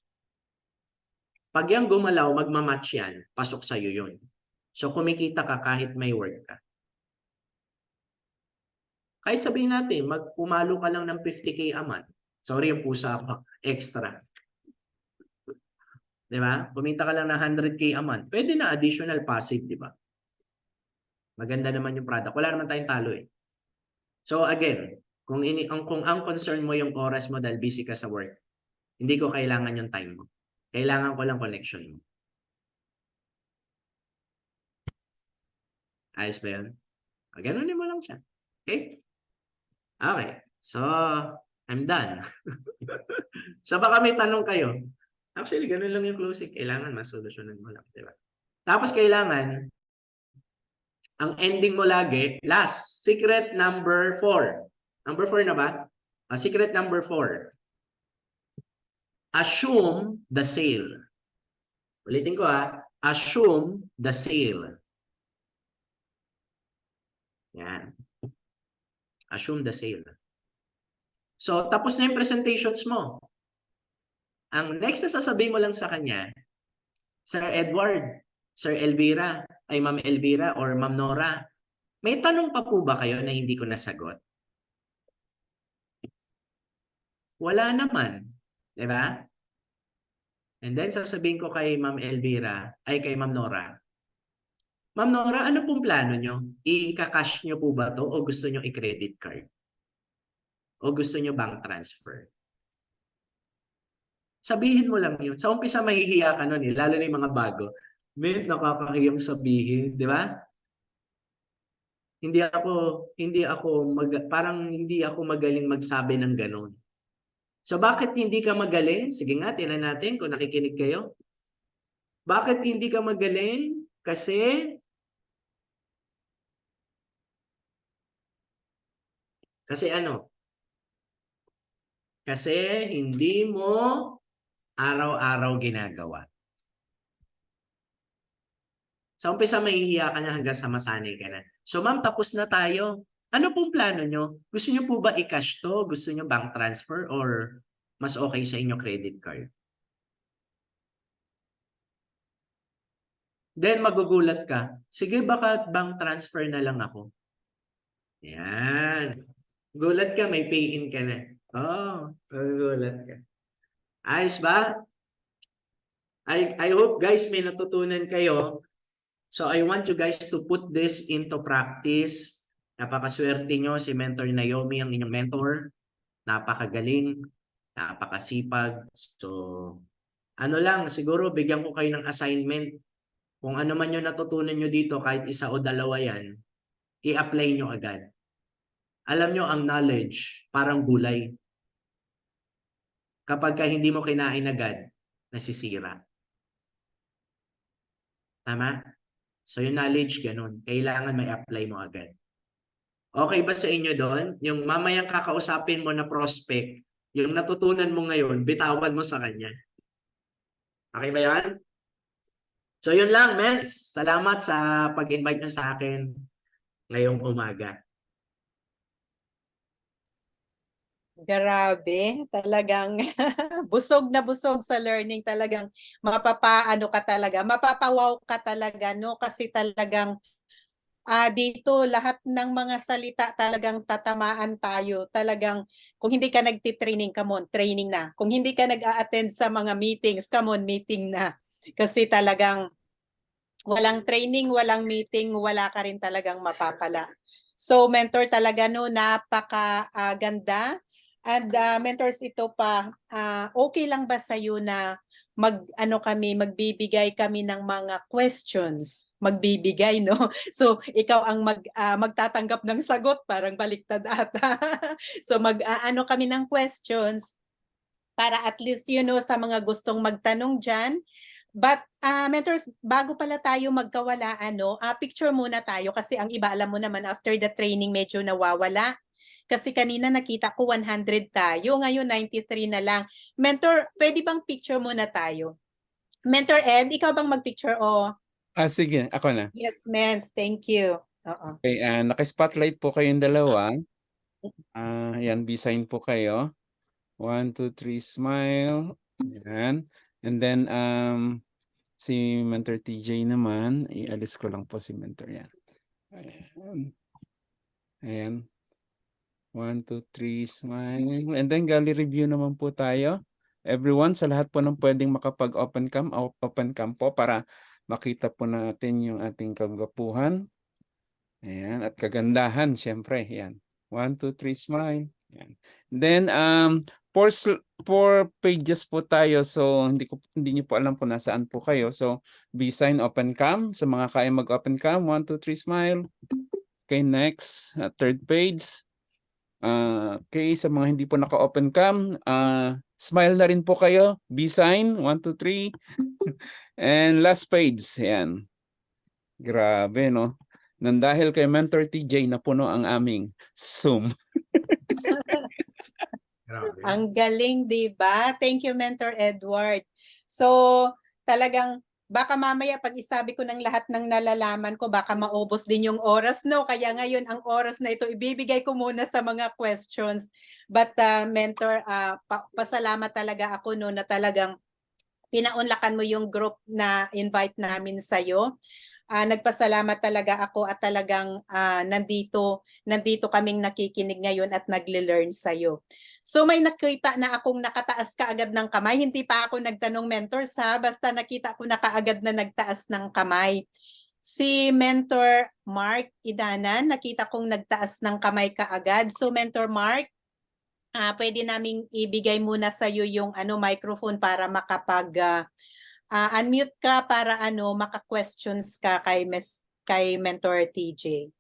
Pag yan gumalaw, magmamatch yan, pasok sa'yo yun. So, kumikita ka kahit may work ka. Kahit sabihin natin, pumalo ka lang ng 50K a month. Sorry, yung pusa ko. Extra. Di ba? Kumita ka lang ng 100K a month. Pwede na additional passive, di ba? Maganda naman yung product. Wala naman tayong talo eh. So again, kung ang concern mo yung oras mo dahil busy ka sa work, hindi ko kailangan yung time mo. Kailangan ko lang connection mo. Ayos ba yun? Ganunin mo lang siya. Okay? Okay. So, I'm done. So baka may tanong kayo. Actually, ganun lang yung closing. Kailangan masolusyonan mo lang. Diba? Tapos kailangan, ang ending mo lagi, last, secret number 4. Number 4 na ba? Secret number 4. Assume the sale. Ulitin ko assume the sale. Yan. Assume the sale. So, tapos na yung presentations mo. Ang next na sasabihin mo lang sa kanya, Sir Edward, Sir Elvira, ay Ma'am Elvira or Ma'am Nora, may tanong pa po ba kayo na hindi ko nasagot? Wala naman. Diba? And then sasabihin ko kay Ma'am Elvira, ay kay Ma'am Nora, Ma'am Nora, ano pong plano nyo? I-cash nyo po ba to o gusto nyo i-credit card? O gusto nyo bank transfer? Sabihin mo lang yun. Sa umpisa mahihiya ka nun lalo na yung mga bago. May nakakahiyang sabihin, di ba? Parang hindi ako magaling magsabi ng ganun. So bakit hindi ka magaling? Sige nga, tingnan natin kung nakikinig kayo. Bakit hindi ka magaling? Kasi ano? Kasi hindi mo araw-araw ginagawa. Sa umpisa mahihiya ka na hanggang sa masanay ka na. So ma'am, tapos na tayo. Ano pong plano nyo? Gusto nyo po ba i-cash to? Gusto nyo bank transfer? Or mas okay sa inyo credit card? Then magugulat ka. Sige, baka bank transfer na lang ako. Yan. Gulat ka, may pay-in ka na. Magugulat ka. Ayos ba? I hope guys may natutunan kayo. So I want you guys to put this into practice. Napakaswerte nyo si Mentor Naomi, ang inyong mentor. Napakagaling, napakasipag. So ano lang, siguro bigyan ko kayo ng assignment. Kung ano man yung natutunan nyo dito, kahit isa o dalawa yan, i-apply nyo agad. Alam nyo, ang knowledge, parang gulay. Kapag ka hindi mo kinain agad, nasisira. Tama? So yung knowledge, ganun. Kailangan may apply mo agad. Okay ba sa inyo doon? Yung mamayang kakausapin mo na prospect, yung natutunan mo ngayon, bitawan mo sa kanya. Okay ba yan? So yun lang, Mens. Salamat sa pag-invite nyo sa akin ngayong umaga. Grabe, talagang busog na busog sa learning, talagang mapapaano ka talaga, mapapawaw ka talaga, no? Kasi talagang dito lahat ng mga salita talagang tatamaan tayo. Talagang kung hindi ka nagtitraining, come on, training na. Kung hindi ka nag-a-attend sa mga meetings, come on, meeting na. Kasi talagang walang training, walang meeting, wala ka rin talagang mapapala. So mentor talaga no, napaka-ganda. And mentors, ito pa, okay lang ba sa iyo na magbibigay kami ng mga questions? Magbibigay, no? So ikaw ang magtatanggap ng sagot, parang baliktad ata. So kami ng questions para at least sa mga gustong magtanong dyan. But mentors, bago pala tayo magkawalaan, picture muna tayo kasi ang iba, alam mo naman, after the training medyo nawawala. Kasi kanina nakita ko 100 tayo, ngayon 93 na lang. Mentor, pwede bang picture muna tayo? Mentor Ed, ikaw bang magpicture o? Sige, ako na. Yes, Mens. Thank you. Oo. Okay, naka-spotlight po kayong dalawa. Yan, B-sign po kayo. 1, 2, 3, smile. Yan. And then, si Mentor TJ naman, ialis ko lang po si Mentor yan. Ayan. Ayan. 1, 2, 3, smile. And then, gallery review naman po tayo. Everyone, sa lahat po ng pwedeng makapag-open cam po para makita po natin yung ating kagwapuhan. Ayan, at kagandahan, syempre. Yan. 1, 2, 3, smile. Yan. Then, 4 pages po tayo. So, hindi niyo po alam kung nasaan po kayo. So, B-sign, open cam. Sa mga kaya mag-open cam, 1, 2, 3, smile. Okay, next. Third page. Okay, sa mga hindi po naka-open cam, smile na rin po kayo. B-sign, 1, 2, 3. And last page. Yan. Grabe, no? Nang dahil kay Mentor TJ, napuno ang aming Zoom. Grabe. Ang galing, di ba? Thank you, Mentor Edward. So, talagang baka mamaya pag isabi ko ng lahat ng nalalaman ko, baka maubos din yung oras, no? Kaya ngayon, ang oras na ito, ibibigay ko muna sa mga questions. But, Mentor, pasalamat talaga ako, no, na talagang pinaunlakan mo yung group na invite namin sa'yo. Nagpasalamat talaga ako at talagang nandito kaming nakikinig ngayon at nagle-learn sa'yo. So may nakita na akong nakataas ka agad ng kamay. Hindi pa ako nagtanong, Mentor, basta nakita ko na kaagad na nagtaas ng kamay. Si Mentor Mark Idanan, nakita kong nagtaas ng kamay kaagad. So Mentor Mark, pwede naming ibigay muna sa iyo yung microphone para unmute ka para maka-questions ka kay Mentor TJ.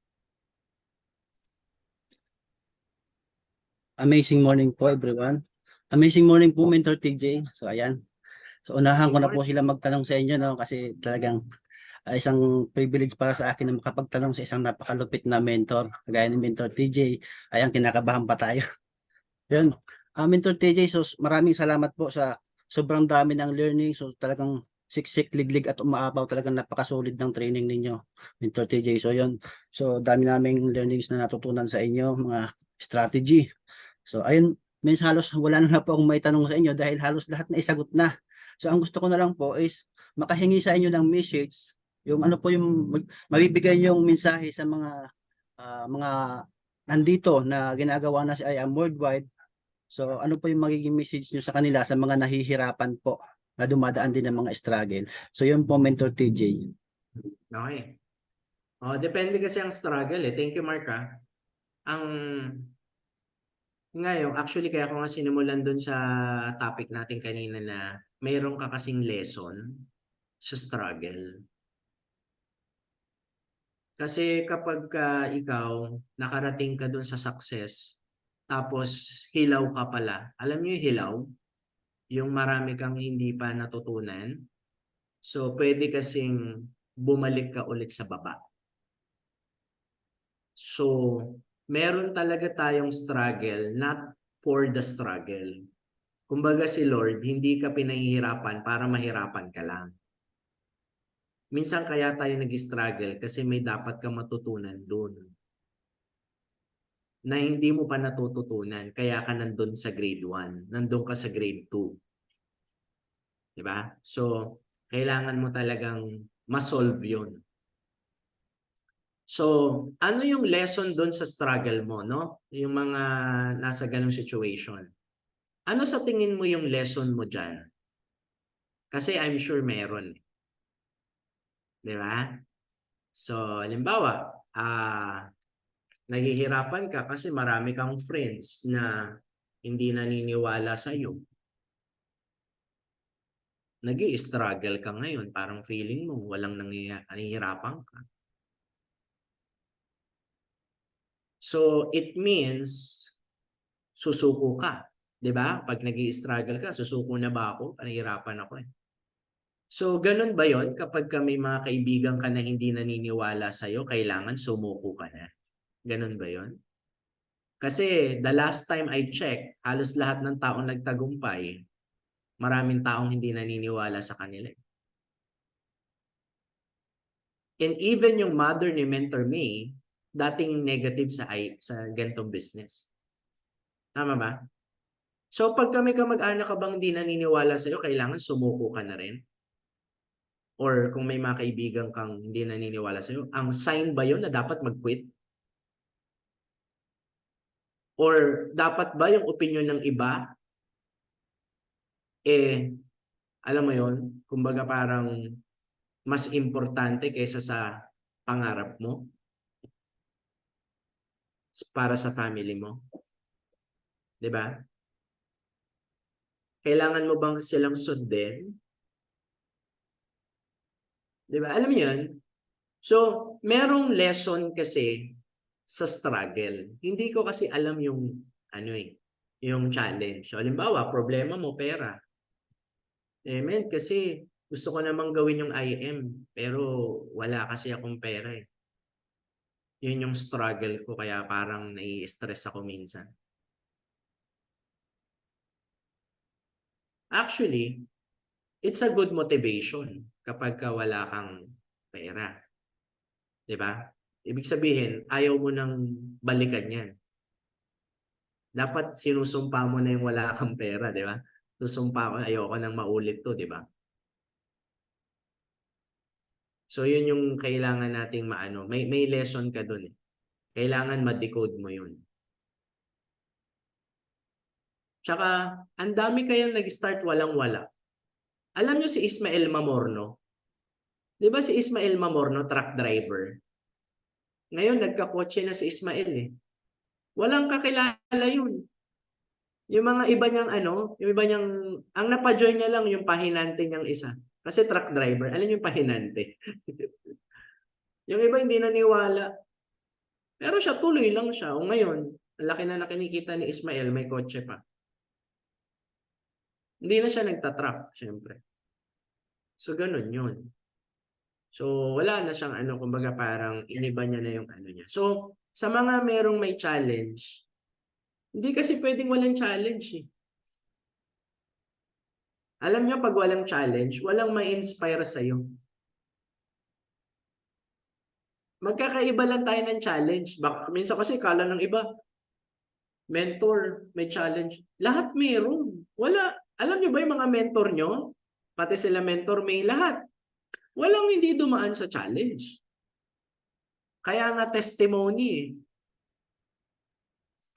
Amazing morning po everyone. Amazing morning po Mentor TJ. So ayan. So unahan ko na po sila magtanong sa inyo, no, kasi talagang isang privilege para sa akin na makapagtanong sa isang napakalupit na mentor kagaya ni Mentor TJ. Ayan, kinakabahan pa tayo. Yun. Mentor TJ, so maraming salamat po sa sobrang dami ng learning. So talagang siksik, liglig at umaapaw, talagang napakasolid ng training ninyo, Mentor TJ. So yun. So dami naming learnings na natutunan sa inyo, mga strategy. So ayun, halos wala na po akong may tanong sa inyo dahil halos lahat na isagot na. So ang gusto ko na lang po is makahingi sa inyo ng message, yung ano po yung mabibigay niyong mensahe sa mga nandito na ginagawa na si I Am Worldwide. So ano po yung magiging message niyo sa kanila, sa mga nahihirapan po na dumadaan din ng mga struggle. So yun po, Mentor TJ. Okay. Depende kasi ang struggle eh. Thank you, Mark. Ang ngayon, actually kaya ko nga sinimulan dun sa topic natin kanina na mayroon ka kasing lesson sa struggle. Kasi kapag ikaw nakarating ka dun sa success, tapos hilaw ka pala. Alam niyo yung hilaw? Yung marami kang hindi pa natutunan. So, pwede kasing bumalik ka ulit sa baba. So, meron talaga tayong struggle, not for the struggle. Kumbaga si Lord, hindi ka pinahihirapan para mahirapan ka lang. Minsan kaya tayo nag-struggle kasi may dapat ka matutunan dun na hindi mo pa natututunan, kaya ka nandun sa grade 1, nandun ka sa grade 2. Diba? So, kailangan mo talagang ma-solve yun. So, ano yung lesson dun sa struggle mo, no? Yung mga nasa ganung situation. Ano sa tingin mo yung lesson mo dyan? Kasi I'm sure meron. Diba? So, halimbawa, nahihirapan ka kasi marami kang friends na hindi naniniwala sa'yo. Nag-i-struggle ka ngayon, parang feeling mo walang nahihirapan ka. So, it means susuko ka. 'Di ba? Pag nag-i-struggle ka, susuko na ba ako? Nahihirapan ako eh. So, ganun ba yon kapag may mga kaibigan ka na hindi naniniwala sa'yo, kailangan sumuko ka na? Ganun ba yon? Kasi the last time I checked, halos lahat ng taong nagtagumpay, maraming taong hindi naniniwala sa kanila. And even yung mother ni Mentor May, dating negative sa gantong business. Tama ba? So pag may kamag-anak ka bang hindi naniniwala sa'yo, kailangan sumuko ka na rin? Or kung may mga kaibigan kang hindi naniniwala sa'yo, ang sign ba yun na dapat mag-quit? Or dapat ba yung opinion ng iba, alam mo yun, kumbaga parang mas importante kaysa sa pangarap mo? Para sa family mo? 'Di ba? Kailangan mo bang silang sundin? 'Di ba? Alam mo 'yun? So, merong lesson kasi sa struggle. Hindi ko kasi alam yung yung challenge. So, halimbawa, problema mo pera. Men, kasi gusto ko namang gawin yung IM, pero wala kasi akong pera eh. Yun yung struggle ko, kaya parang nai-stress ako minsan. Actually, it's a good motivation kapag wala kang pera. 'Di ba? Ibig sabihin, ayaw mo nang balikan 'yan. Dapat sinusumpa mo na yung wala kang pera, 'di ba? Susumpa ko, ayoko nang maulit 'to, 'di ba? So, yun yung kailangan nating maano. May lesson ka dun eh. Kailangan ma-decode mo yun. Tsaka, ang dami kayang nag-start walang-wala. Alam nyo si Ismael Mamorno? Di ba si Ismael Mamorno, truck driver? Ngayon, nagkakotse na si Ismael eh. Walang kakilala yun. Yung mga iba niyang yung iba niyang, ang napajoin niya lang yung pahinante niyang isa. Kasi truck driver, alam niyo yung pahinante. Yung iba hindi naniwala. Pero siya, tuloy lang siya. O ngayon, ang laki na kinikita ni Ismael, may kotse pa. Hindi na siya nagtatrap, syempre. So, ganun yun. So, wala na siyang kumbaga parang iniba niya na yung niya. So, sa mga merong may challenge, hindi kasi pwedeng walang challenge eh. Alam niyo, pag walang challenge, walang ma-inspire sa'yo. Magkakaiba lang tayo ng challenge. Minsan kasi kala ng iba, mentor, may challenge. Lahat meron. Wala. Alam niyo ba yung mga mentor nyo? Pati sila mentor, may lahat. Walang hindi dumaan sa challenge. Kaya nga testimony eh.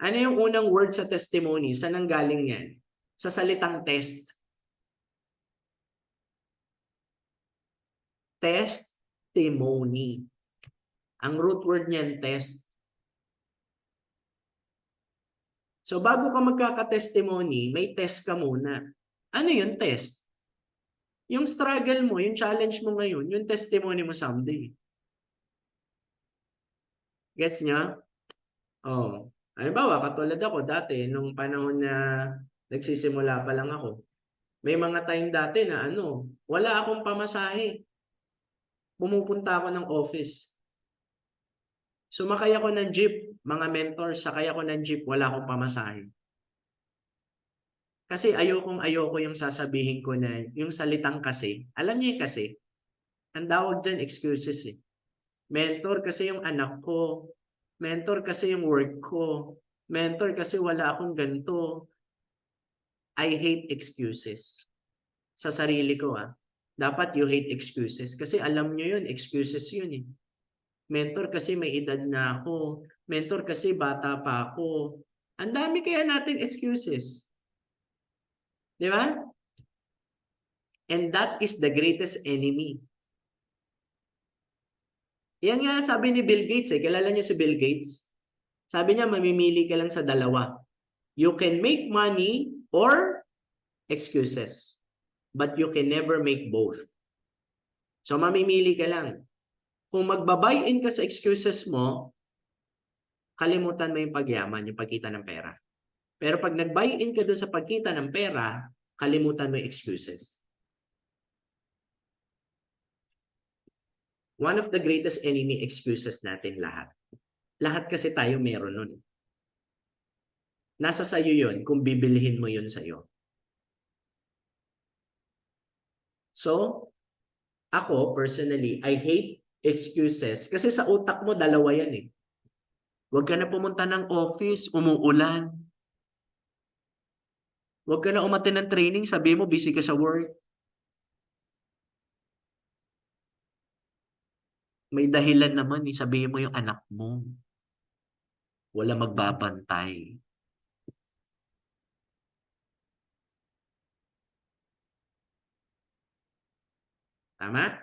Ano yung unang word sa testimony? Saan ang galing yan? Sa salitang test. Testimony. Ang root word niyan, test. So bago ka magkaka-testimony, may test ka muna. Ano yung test? Yung struggle mo, yung challenge mo ngayon, yung testimony mo someday. Gets niya? Oh. Halimbawa, katulad ako dati, nung panahon na nagsisimula pa lang ako, may mga time dati na wala akong pamasahe. Pumupunta ako ng office. Sumakay ako ng jeep, mga mentors, sakay ako ng jeep, wala akong pamasahe. Kasi ayoko yung sasabihin ko na, yung salitang kasi, alam niyo yung kasi, ang tawag dyan excuses eh. Mentor kasi yung anak ko, mentor kasi yung work ko, mentor kasi wala akong ganito. I hate excuses. Sa sarili ko dapat you hate excuses. Kasi alam nyo yun, excuses yun eh. Mentor kasi may edad na ako. Mentor kasi bata pa ako. Ang dami kaya natin excuses. Di ba? And that is the greatest enemy. Yan nga sabi ni Bill Gates eh. Kilala niyo si Bill Gates? Sabi niya, mamimili ka lang sa dalawa. You can make money or excuses. But you can never make both. So mamimili ka lang. Kung magbabuy-in ka sa excuses mo, kalimutan mo yung pagyaman, yung pagkita ng pera. Pero pag nag-buy in ka doon sa pagkita ng pera, kalimutan mo yung excuses. One of the greatest enemy excuses natin lahat. Lahat kasi tayo meron nun. Nasa sayo yun kung bibilhin mo yun sa'yo. So, ako personally, I hate excuses kasi sa utak mo dalawa yan eh. Huwag ka na pumunta ng office, umuulan. Huwag ka na umattend ng training, sabi mo busy ka sa work. May dahilan naman eh, sabihin mo yung anak mo. Wala magbabantay. Tama?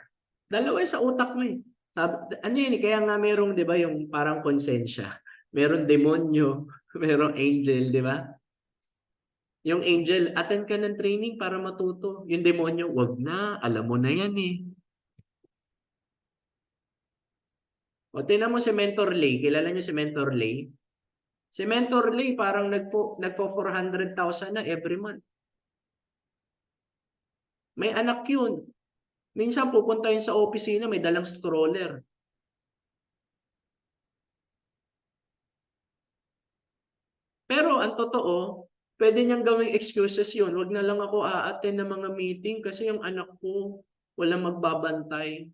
Dalawa sa utak mo eh. Ano yun eh, kaya nga merong, di ba, yung parang konsensya. Meron demonyo, merong angel, di ba? Yung angel, attend ka ng training para matuto. Yung demonyo, wag na, alam mo na yan eh. O tinan mo si Mentor Lay, kilala niyo si Mentor Lay? Si Mentor Lay parang nagpo 400,000 na every month. May anak yun. Minsan pupunta yun sa opisina, may dalang stroller. Pero ang totoo, pwede niyang gawing excuses yun. Wag na lang ako a-attend ng mga meeting kasi yung anak ko walang magbabantay.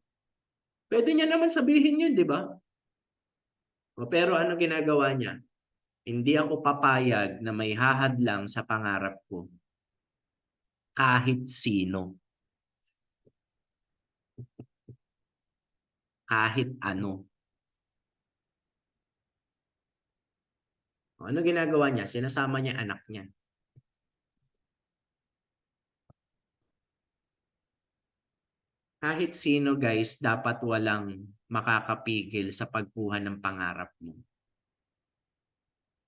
Pwede niya naman sabihin yun, di ba? Pero ano ginagawa niya? Hindi ako papayag na may hahadlang sa pangarap ko. Kahit sino. Kahit ano. Ano ginagawa niya? Sinasama niya anak niya. Kahit sino guys, dapat walang makakapigil sa pagkuha ng pangarap mo.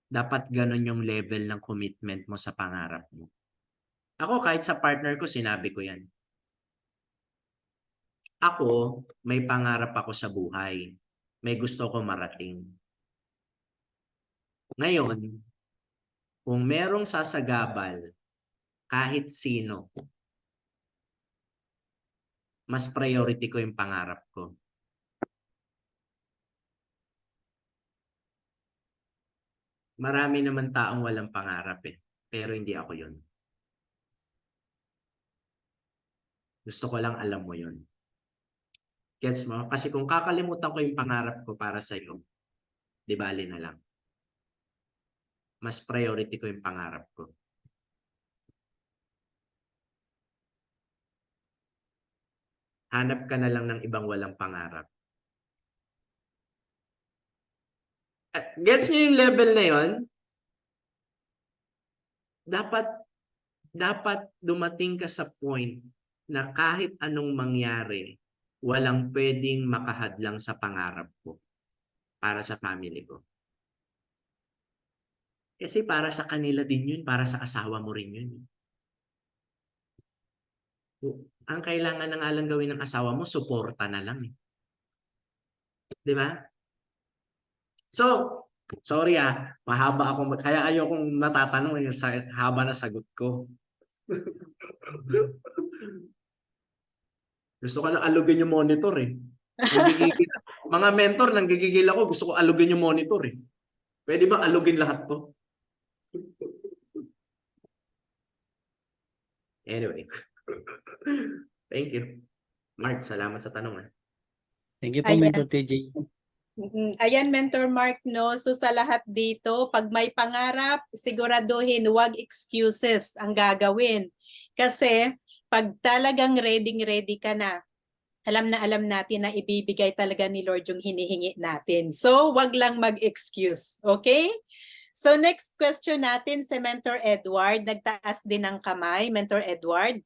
Dapat ganun yung level ng commitment mo sa pangarap mo. Ako kahit sa partner ko, sinabi ko yan. Ako, may pangarap ako sa buhay. May gusto ko marating. Ngayon, kung merong sasagabal, kahit sino, mas priority ko yung pangarap ko. Marami naman taong walang pangarap eh. Pero hindi ako yun. Gusto ko lang alam mo yun. Gets mo? Kasi kung kakalimutan ko yung pangarap ko para sa'yo, di bali na lang. Mas priority ko yung pangarap ko. Hanap ka na lang ng ibang walang pangarap. Gets niyo yung level na yun? Dapat dumating ka sa point na kahit anong mangyari, walang pwedeng makahadlang sa pangarap ko para sa family ko. Kasi para sa kanila din yun, para sa asawa mo rin yun. Ang kailangan na nga lang gawin ng asawa mo, suporta na lang eh. Di ba? So, sorry mahaba ako. Kaya ayokong natatanong sa haba na sagot ko. Gusto ko lang alugin yung monitor eh. Mga mentor, nanggigigil ako. Gusto ko alugin yung monitor eh. Pwede ba alugin lahat to? Anyway. Thank you. Mark, salamat sa tanong. Thank you po, Ayan. Mentor TJ. Ayan, Mentor Mark, no? So sa lahat dito, pag may pangarap, siguraduhin, huwag excuses ang gagawin. Kasi pag talagang ready ka na alam natin na ibibigay talaga ni Lord yung hinihingi natin. So wag lang mag-excuse. Okay? So next question natin si Mentor Edward. Nagtaas din ng kamay. Mentor Edward.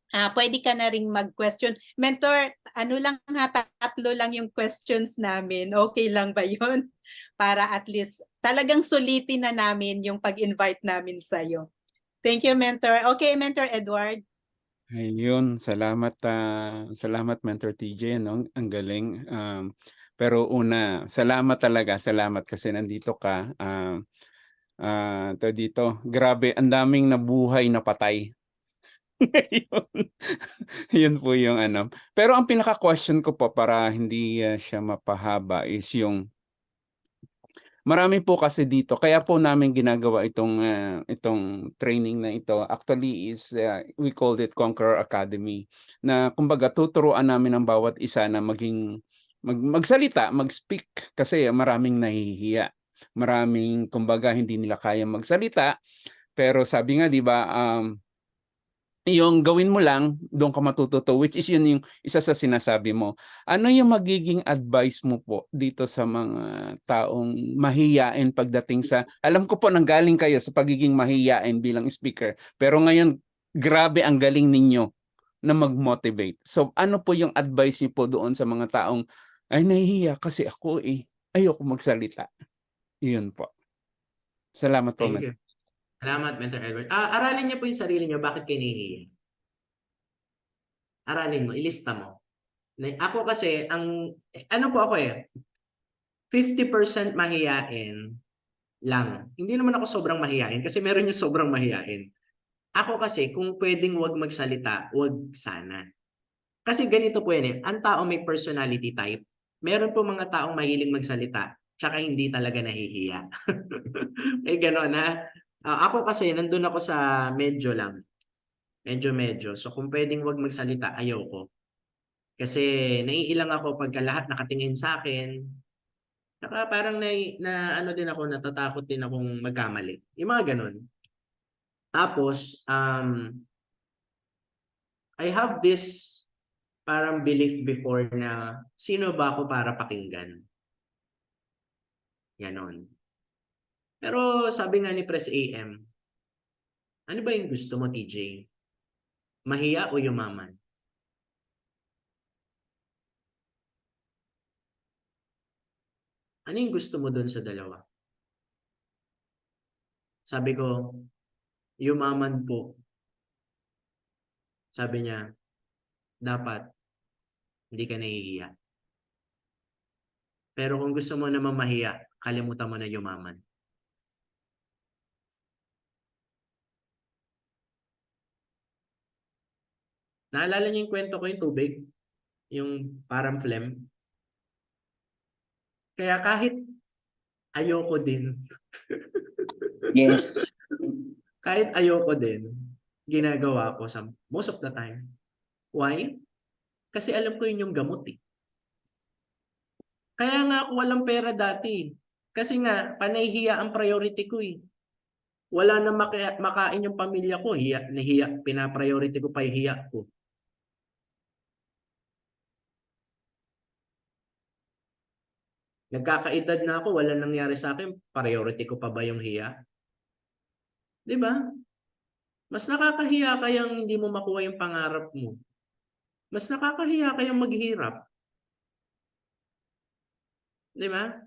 Pwede ka na ring mag-question. Mentor, ano lang tatlo lang yung questions namin. Okay lang ba yun? Para at least talagang sulitin na namin yung pag-invite namin sa'yo. Thank you, Mentor. Okay, Mentor Edward. Ayun, salamat Mentor TJ, no? Ang galing. Pero una, salamat kasi nandito ka. dito, grabe, ang daming nabuhay na patay. Yun. Yun po yung ano. Pero ang pinaka-question ko po para hindi siya mapahaba is yung marami po kasi dito kaya po namin ginagawa itong training na ito. Actually is we called it Conqueror Academy na kumbaga tuturuan namin ang bawat isa na magsalita, mag-speak kasi maraming nahihiya. Maraming kumbaga hindi nila kaya magsalita pero sabi nga 'di ba yung gawin mo lang, doon ka matututo, which is yun yung isa sa sinasabi mo. Ano yung magiging advice mo po dito sa mga taong mahiyain pagdating sa, alam ko po nanggaling kayo sa pagiging mahiyain bilang speaker, pero ngayon, grabe ang galing ninyo na mag-motivate. So ano po yung advice niyo po doon sa mga taong, ay nahihiya kasi ako ayoko magsalita. Yun po. Salamat po. Thank you. Salamat, Mentor Edward. Aralin niyo po yung sarili niyo, bakit kayo nahihiya? Aralin mo, ilista mo. Ako kasi, ano po ako 50% mahiyain lang. Hindi naman ako sobrang mahiyain kasi meron yung sobrang mahiyain. Ako kasi, kung pwedeng wag magsalita, wag sana. Kasi ganito po yan ang tao may personality type. Meron po mga taong mahiling magsalita, tsaka hindi talaga nahihiya. Gano'n ako kasi, nandun ako sa medyo lang. Medyo. So kung pwedeng wag magsalita, ayoko. Kasi naiilang ako pagka lahat nakatingin sa akin. Saka parang ano din ako, natatakot din akong magkamali. Yung mga ganun. Tapos, I have this parang belief before na sino ba ako para pakinggan? Ganon. Pero sabi nga ni Press AM, ano ba yung gusto mo, TJ? Mahiya o yumaman? Ano yung gusto mo doon sa dalawa? Sabi ko, yumaman po. Sabi niya, dapat hindi ka nahihiya. Pero kung gusto mo naman mahiya, kalimutan mo na yumaman. Naalala niyo yung kwento ko yung tubig? Yung parang phlegm? Kaya kahit ayoko din. Yes. Kahit ayoko din, ginagawa ko sa most of the time. Why? Kasi alam ko yun yung gamot Kaya nga ako walang pera dati. Kasi nga, panahihiya ang priority ko Wala na makain yung pamilya ko, nahiya, pinapriority ko pa yung hiya ko. Nagkakaedad na ako, wala nangyari sa akin, priority ko pa ba yung hiya? 'Di ba? Mas nakakahiya kayang hindi mo makuha yung pangarap mo. Mas nakakahiya kayang maghirap. 'Di ba?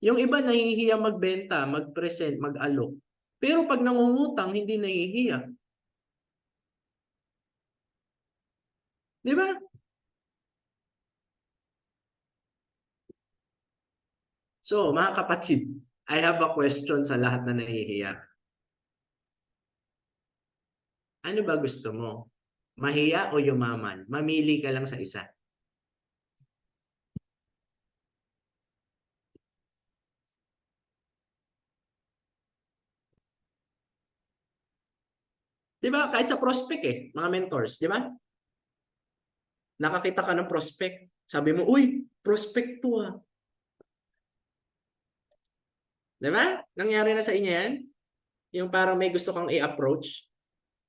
Yung iba nahihiya magbenta, mag-present, mag-alok. Pero pag nangungutang, hindi nahihiya. 'Di ba? So, mga kapatid, I have a question sa lahat na nahihiya. Ano ba gusto mo? Mahiya o yumaman? Mamili ka lang sa isa. Di ba? Kahit sa prospect mga mentors, di ba? Nakakita ka ng prospect. Sabi mo, uy, prospect to Di ba? Nangyari na sa inyo yan? Yung parang may gusto kang i-approach.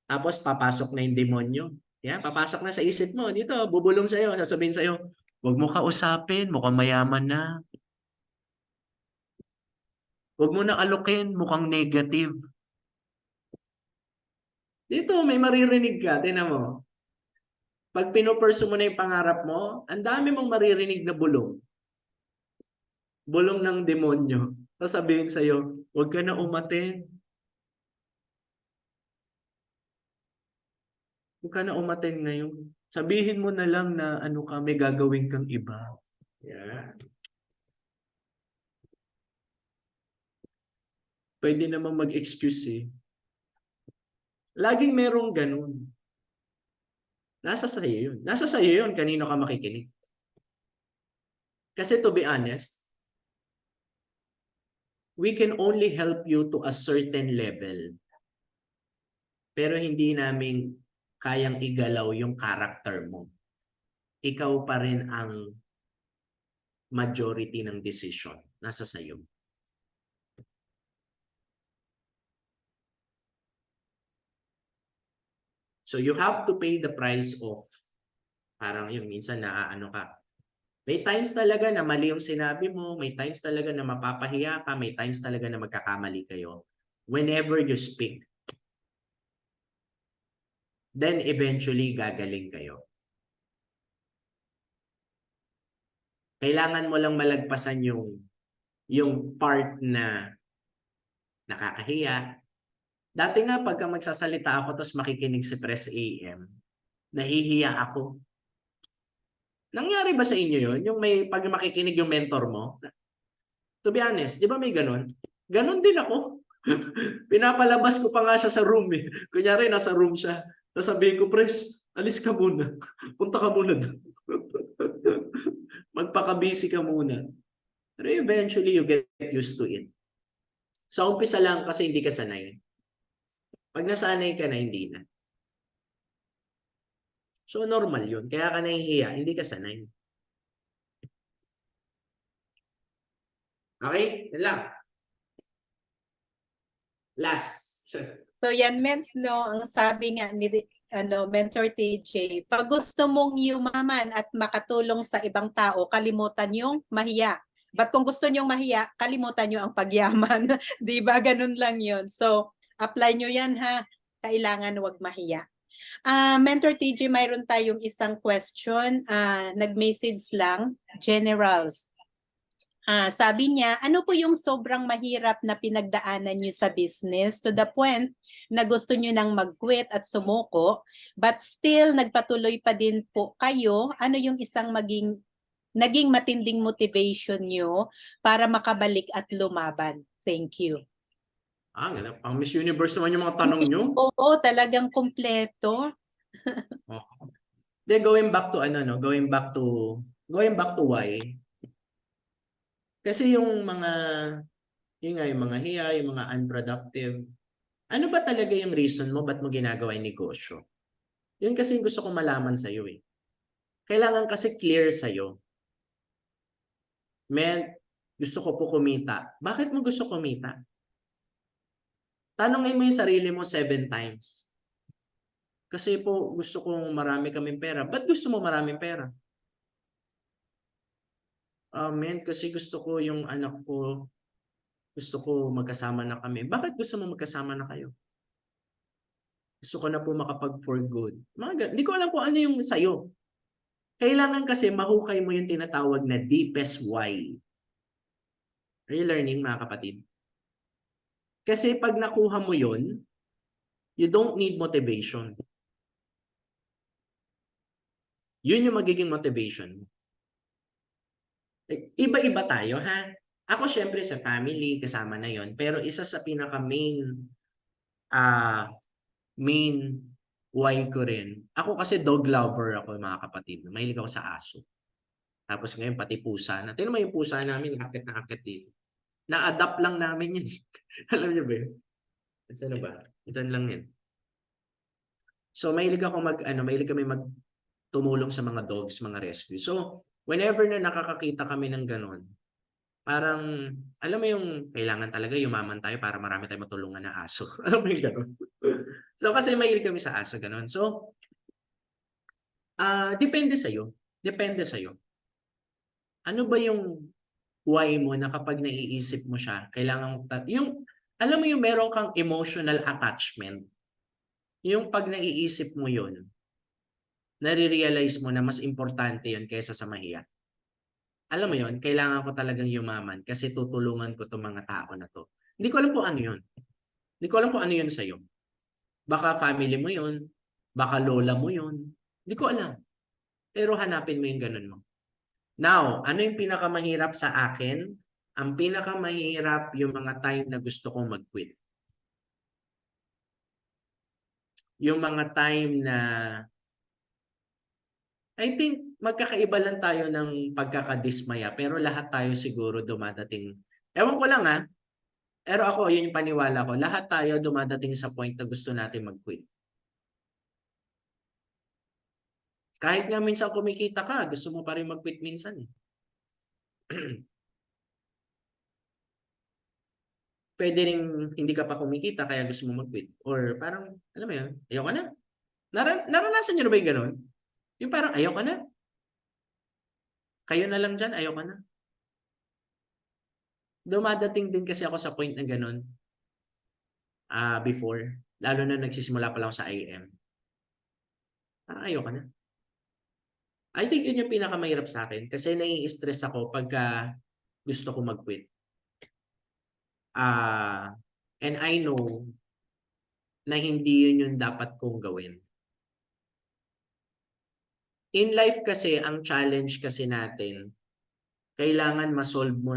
Tapos papasok na yung demonyo. Yan, papasok na sa isip mo. Dito, bubulong sa'yo. Sasabihin sa'yo, huwag mo kausapin, mukhang mayaman na. Huwag mo na alukin, mukhang negative. Dito, may maririnig ka. Tingnan mo. Pag pinuperso mo na yung pangarap mo, ang dami mong maririnig na bulong. Bulong ng demonyo. Sasabihin sa'yo, huwag ka na umaten. Huwag ka na umaten ngayon. Sabihin mo na lang na ano ka, may gagawin kang iba. Yeah. Pwede naman mag-excuse eh. Laging merong ganun. Nasa sa'yo yun. Nasa sa'yo yun, kanino ka makikinig. Kasi to be honest, we can only help you to a certain level. Pero hindi namin kayang igalaw yung character mo. Ikaw pa rin ang majority ng decision. Nasa sa'yo. So you have to pay the price of, parang yun, minsan ano ka. May times talaga na mali yung sinabi mo, may times talaga na mapapahiya ka, may times talaga na magkakamali kayo. Whenever you speak, then eventually gagaling kayo. Kailangan mo lang malagpasan yung part na nakakahiya. Dati nga pagka magsasalita ako tapos makikinig si Press AM, nahihiya ako. Nangyari ba sa inyo yun? Yung may pag makikinig yung mentor mo? To be honest, di ba may ganun? Ganun din ako. Pinapalabas ko pa nga siya sa room eh. Kunyari nasa room siya. Tapos sabihin ko, Press, alis ka muna. Punta ka muna doon. Magpaka-busy ka muna. Pero eventually you get used to it. Sa umpisa lang kasi hindi ka sanay. Pag nasanay ka na, hindi na. So normal yun. Kaya ka nahihiya, hindi ka sanay. Okay? Yan lang. Last. So yan, Mens, no, ang sabi nga ni Mentor TJ, pag gusto mong yumaman at makatulong sa ibang tao, kalimutan yung mahiya. But kung gusto nyong mahiya, kalimutan nyo ang pagyaman. Di ba? Ganun lang yun. So, apply nyo yan ha. Kailangan wag mahiya. Mentor TJ, mayroon tayong isang question. Nag-message lang, Generals. Sabi niya, ano po yung sobrang mahirap na pinagdaanan niyo sa business to the point na gusto niyo nang mag-quit at sumuko, but still nagpatuloy pa din po kayo? Ano yung isang naging matinding motivation niyo para makabalik at lumaban? Thank you. Ganda. Pang Miss Universe naman yung mga tanong nyo. Oo, talagang kumpleto. Then going back to going back to why. Kasi yung mga hiya, yung mga unproductive. Ano ba talaga yung reason mo ba't mo ginagawa yung negosyo? Yun kasi yung gusto ko malaman sa iyo eh. Kailangan kasi clear sa iyo. Gusto ko po kumita. Bakit mo gusto kumita? Tanongin mo yung sarili mo 7 times. Kasi po gusto kong marami kaming pera. Ba't gusto mo maraming pera? Kasi gusto ko yung anak ko, gusto ko magkasama na kami. Bakit gusto mo magkasama na kayo? Gusto ko na po makapag-for good. Hindi ko alam kung ano yung sa'yo. Kailangan kasi mahukay mo yung tinatawag na deepest why. Are you learning, mga kapatid? Kasi pag nakuha mo yun, you don't need motivation. Yun yung magiging motivation mo. Iba-iba tayo, ha? Ako syempre sa family, kasama na yon. Pero isa sa pinaka-main why ko rin. Ako kasi dog lover ako, mga kapatid. Mahilig ako sa aso. Tapos ngayon pati pusa. Tingnan mo yung pusa namin, nakakit na akit dito. Na-adapt lang namin yun. Alam niyo ba yun? Kasi ano ba? Ito lang yun. So mahilig kami tumulong sa mga dogs, mga rescue. So whenever na nakakakita kami ng ganon, parang, alam mo yung kailangan talaga yumaman tayo para marami tayong matulungan na aso. Alam mo yung ganon? So kasi mahilig kami sa aso, ganon. So, depende sa'yo. Depende sa'yo. Ano ba yung why mo na kapag naiisip mo siya, kailangan alam mo yung meron kang emotional attachment. Yung pag naiisip mo yun, nare-realize mo na mas importante yun kaysa sa mahiya. Alam mo yun, kailangan ko talagang yumaman kasi tutulungan ko itong mga tao na to. Hindi ko alam kung ano yun. Hindi ko alam kung ano yun sa'yo. Baka family mo yun, baka lola mo yun. Hindi ko alam. Pero hanapin mo yung ganun mo. Now, ano yung pinakamahirap sa akin? Ang pinakamahirap yung mga time na gusto kong mag-quit. Yung mga time na I think magkakaiba lang tayo ng pagkakadismaya pero lahat tayo siguro dumadating. Ewan ko lang pero ako yun yung paniwala ko. Lahat tayo dumadating sa point na gusto natin mag-quit. Kahit nga minsan kumikita ka, gusto mo pa rin mag-quit minsan. Pwede rin hindi ka pa kumikita kaya gusto mo mag-quit. Or parang, alam mo yun, ayoko na. Naranasan nyo na ba yung ganun? Yung parang ayoko na. Kayo na lang dyan, ayoko na. Dumadating din kasi ako sa point na ganun before. Lalo na nagsisimula pa lang sa IM. Parang ayoko na. I think yun yung pinakamahirap sa akin kasi nai-stress ako pagka gusto ko mag-quit. And I know na hindi yun yung dapat kong gawin. In life kasi, ang challenge kasi natin, kailangan ma-solve mo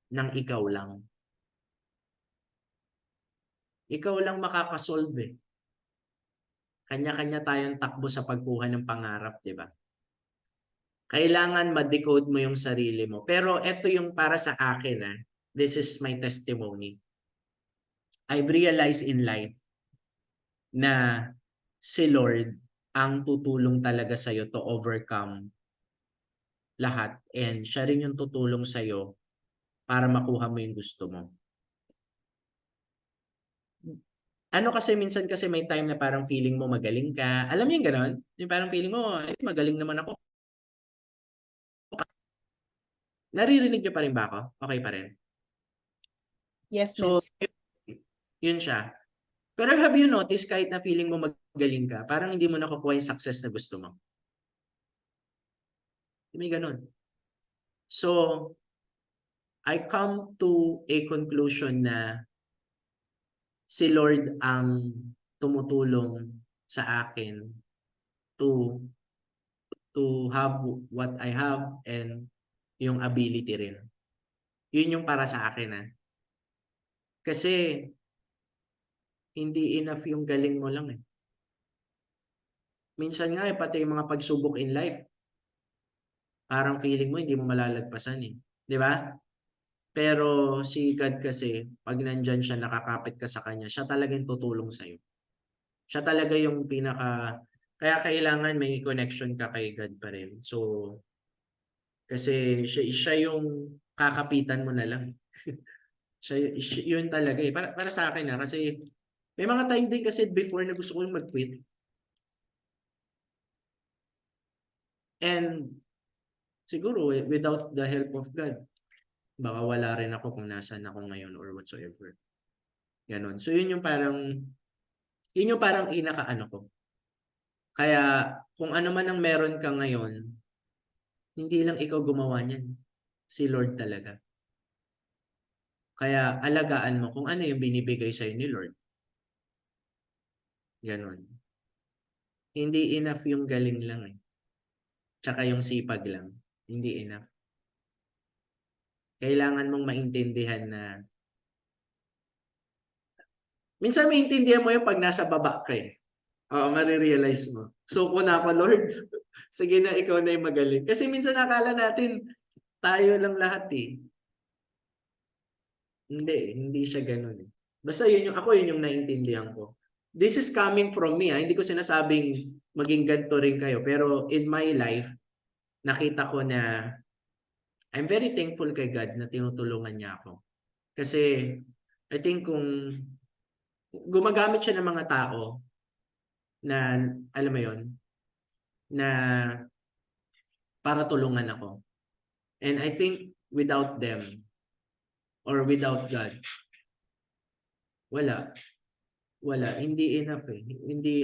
ng ikaw lang. Ikaw lang makakasolve eh. Kanya-kanya tayong takbo sa pagkuha ng pangarap, di ba? Kailangan ma-decode mo yung sarili mo. Pero ito yung para sa akin this is my testimony. I've realized in life na si Lord ang tutulong talaga sa'yo to overcome lahat. And siya rin yung tutulong sa'yo para makuha mo yung gusto mo. Ano kasi minsan kasi may time na parang feeling mo magaling ka. Alam mo yung gano'n? Yung parang feeling mo, magaling naman ako. Naririnig niyo pa rin ba ako? Okay pa rin? Yes, So, Miss. yun siya. Pero have you noticed kahit na feeling mo magaling ka, parang hindi mo nakukuha yung success na gusto mo? May ganun. So, I come to a conclusion na si Lord ang tumutulong sa akin to have what I have and yung ability rin. Yun yung para sa akin Kasi hindi enough yung galing mo lang Minsan nga pati yung mga pagsubok in life, parang feeling mo hindi mo malalagpasan Di ba? Pero si God kasi, pag nandyan siya, nakakapit ka sa Kanya, siya talaga yung tutulong sa'yo. Siya talaga yung kaya kailangan may connection ka kay God pa rin. So, kasi siya yung kakapitan mo na lang. Yun talaga Para sa akin kasi may mga time din kasi before na gusto ko yung mag-quit. And siguro without the help of God, baka wala rin ako kung nasaan ako ngayon or whatsoever. Ganon. So yun yung parang inakaano ko. Kaya kung ano man ang meron ka ngayon, hindi lang ikaw gumawa niyan. Si Lord talaga. Kaya alagaan mo kung ano yung binibigay sa'yo ni Lord. Ganon. Hindi enough yung galing lang Tsaka yung sipag lang. Hindi enough. Kailangan mong maintindihan na minsan maintindihan mo yung pag nasa baba ka Oo, marirealize mo. So, na ako, Lord. Sige na, ikaw na yung magaling. Kasi minsan nakala natin, tayo lang lahat Hindi siya ganun Basta ako yun yung naintindihan ko. This is coming from me Hindi ko sinasabing maging ganito rin kayo. Pero in my life, nakita ko na I'm very thankful kay God na tinutulungan niya ako. Kasi I think kung gumagamit siya ng mga tao na, alam mo yon na para tulungan ako. And I think without them or without God, wala. Hindi enough Hindi,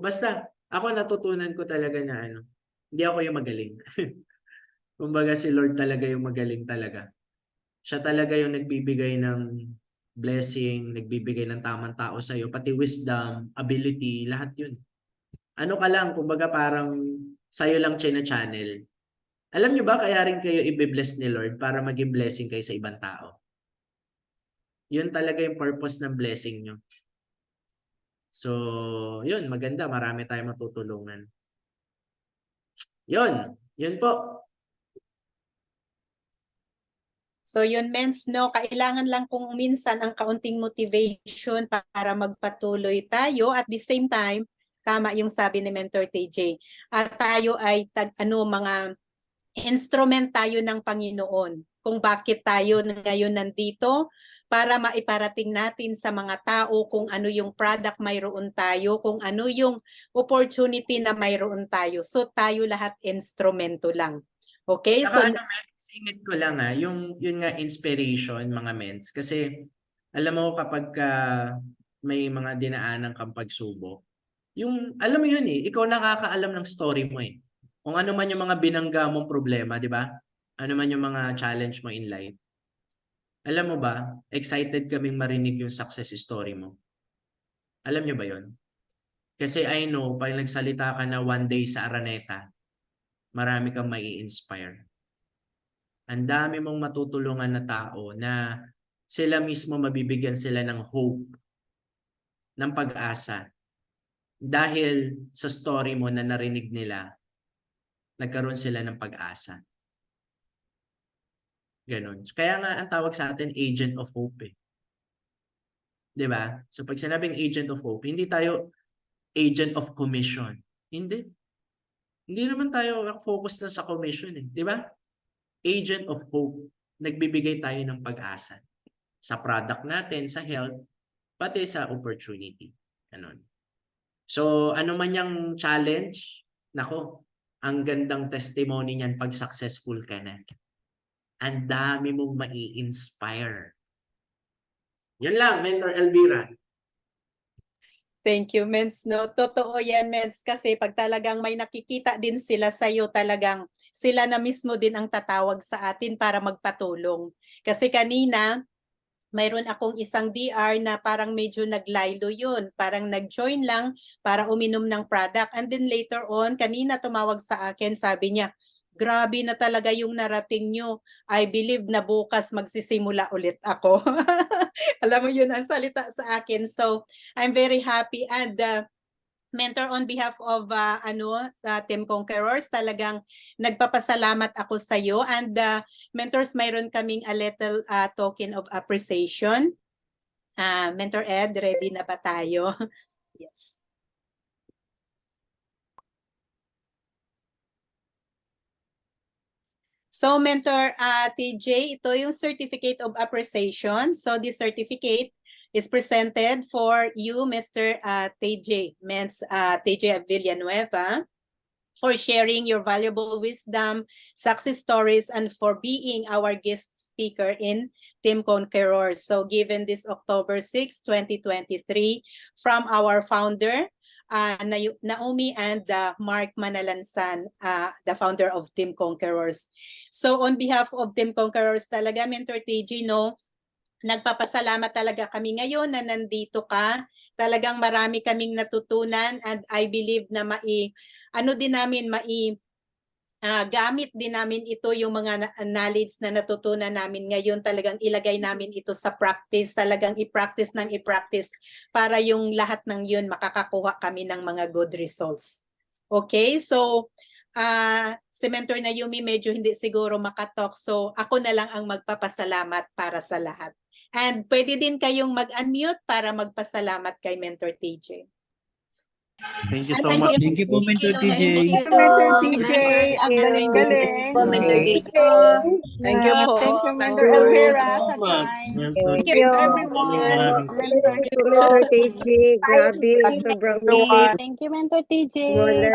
basta, ako natutunan ko talaga na hindi ako yung magaling. Kumbaga si Lord talaga yung magaling talaga. Siya talaga yung nagbibigay ng blessing, nagbibigay ng tamang tao sa'yo, pati wisdom, ability, lahat yun. Ano ka lang, kumbaga parang sa'yo lang channel. Alam niyo ba kaya rin kayo i-bless ni Lord para maging blessing kayo sa ibang tao? Yun talaga yung purpose ng blessing nyo. So, yun, maganda. Marami tayong matutulungan. Yun po. So yun, Mens, no, kailangan lang kung minsan ang kaunting motivation para magpatuloy tayo. At the same time, tama yung sabi ni Mentor TJ. At tayo ay mga instrument tayo ng Panginoon. Kung bakit tayo ngayon nandito, para maiparating natin sa mga tao kung ano yung product mayroon tayo, kung ano yung opportunity na mayroon tayo. So tayo lahat instrumento lang. Okay? So Saka singit ko lang yun nga inspiration mga mens. Kasi alam mo kapag may mga dinaanan kang pagsubok, alam mo yun ikaw nakakaalam ng story mo Kung ano man yung mga binangga mong problema, di ba? Ano man yung mga challenge mo in life. Alam mo ba, excited kaming marinig yung success story mo. Alam nyo ba yun? Kasi I know, pag nagsalita ka na one day sa Araneta, marami kang mai-inspire. Ang dami mong matutulungan na tao na sila mismo mabibigyan sila ng hope, ng pag-asa. Dahil sa story mo na narinig nila, nagkaroon sila ng pag-asa. Ganon. Kaya nga ang tawag sa atin, agent of hope 'Di ba? So pag sinabing agent of hope, hindi tayo agent of commission. Hindi. Hindi naman tayo focus na sa commission 'di ba? Agent of hope. Nagbibigay tayo ng pag-asa sa product natin, sa health, pati sa opportunity. Ganon. So ano man yung challenge, nako, ang gandang testimony niyan pag successful ka na. Ang dami mong mai-inspire. Yan lang, Mentor Elvira. thank you, Mens. No, totoo yan, Mens. Kasi pag talagang may nakikita din sila sa'yo, talagang sila na mismo din ang tatawag sa atin para magpatulong. Kasi kanina, mayroon akong isang DR na parang medyo naglaylo yun. Parang nag-join lang para uminom ng product. And then later on, kanina tumawag sa akin, sabi niya, grabe na talaga yung narating nyo. I believe na bukas magsisimula ulit ako. Alam mo yun ang salita sa akin. So, I'm very happy. And Mentor, on behalf of Team Conquerors, talagang nagpapasalamat ako sa iyo. And mentors, mayroon kaming a little token of appreciation. Mentor Ed, ready na ba tayo? Yes. So, Mentor TJ, ito yung Certificate of Appreciation. So, this certificate is presented for you, Mr. TJ, TJ Villanueva, for sharing your valuable wisdom, success stories, and for being our guest speaker in Team Conquerors. So, given this October 6, 2023, from our founder, Naomi and Mark Manalansan, the founder of Team Conquerors. So on behalf of Team Conquerors talaga, Mentor TJ, no, nagpapasalamat talaga kami ngayon na nandito ka. Talagang marami kaming natutunan and I believe na gamit din namin ito yung mga knowledge na natutunan namin ngayon, talagang ilagay namin ito sa practice, talagang i-practice para yung lahat ng yun makakakuha kami ng mga good results. Okay, so si Mentor Naomi medyo hindi siguro makatalk, so ako na lang ang magpapasalamat para sa lahat. And pwede din kayong mag-unmute para magpasalamat kay Mentor TJ. Thank you so much. Thank you po, Mentor TJ. Mentor TJ, ang galing-galing. Thank you po. Thank you, Mentor Elvira, sa time. Thank Thank you, everyone. Mentor TJ, grabe, sobrang Thank you, Mentor TJ. wala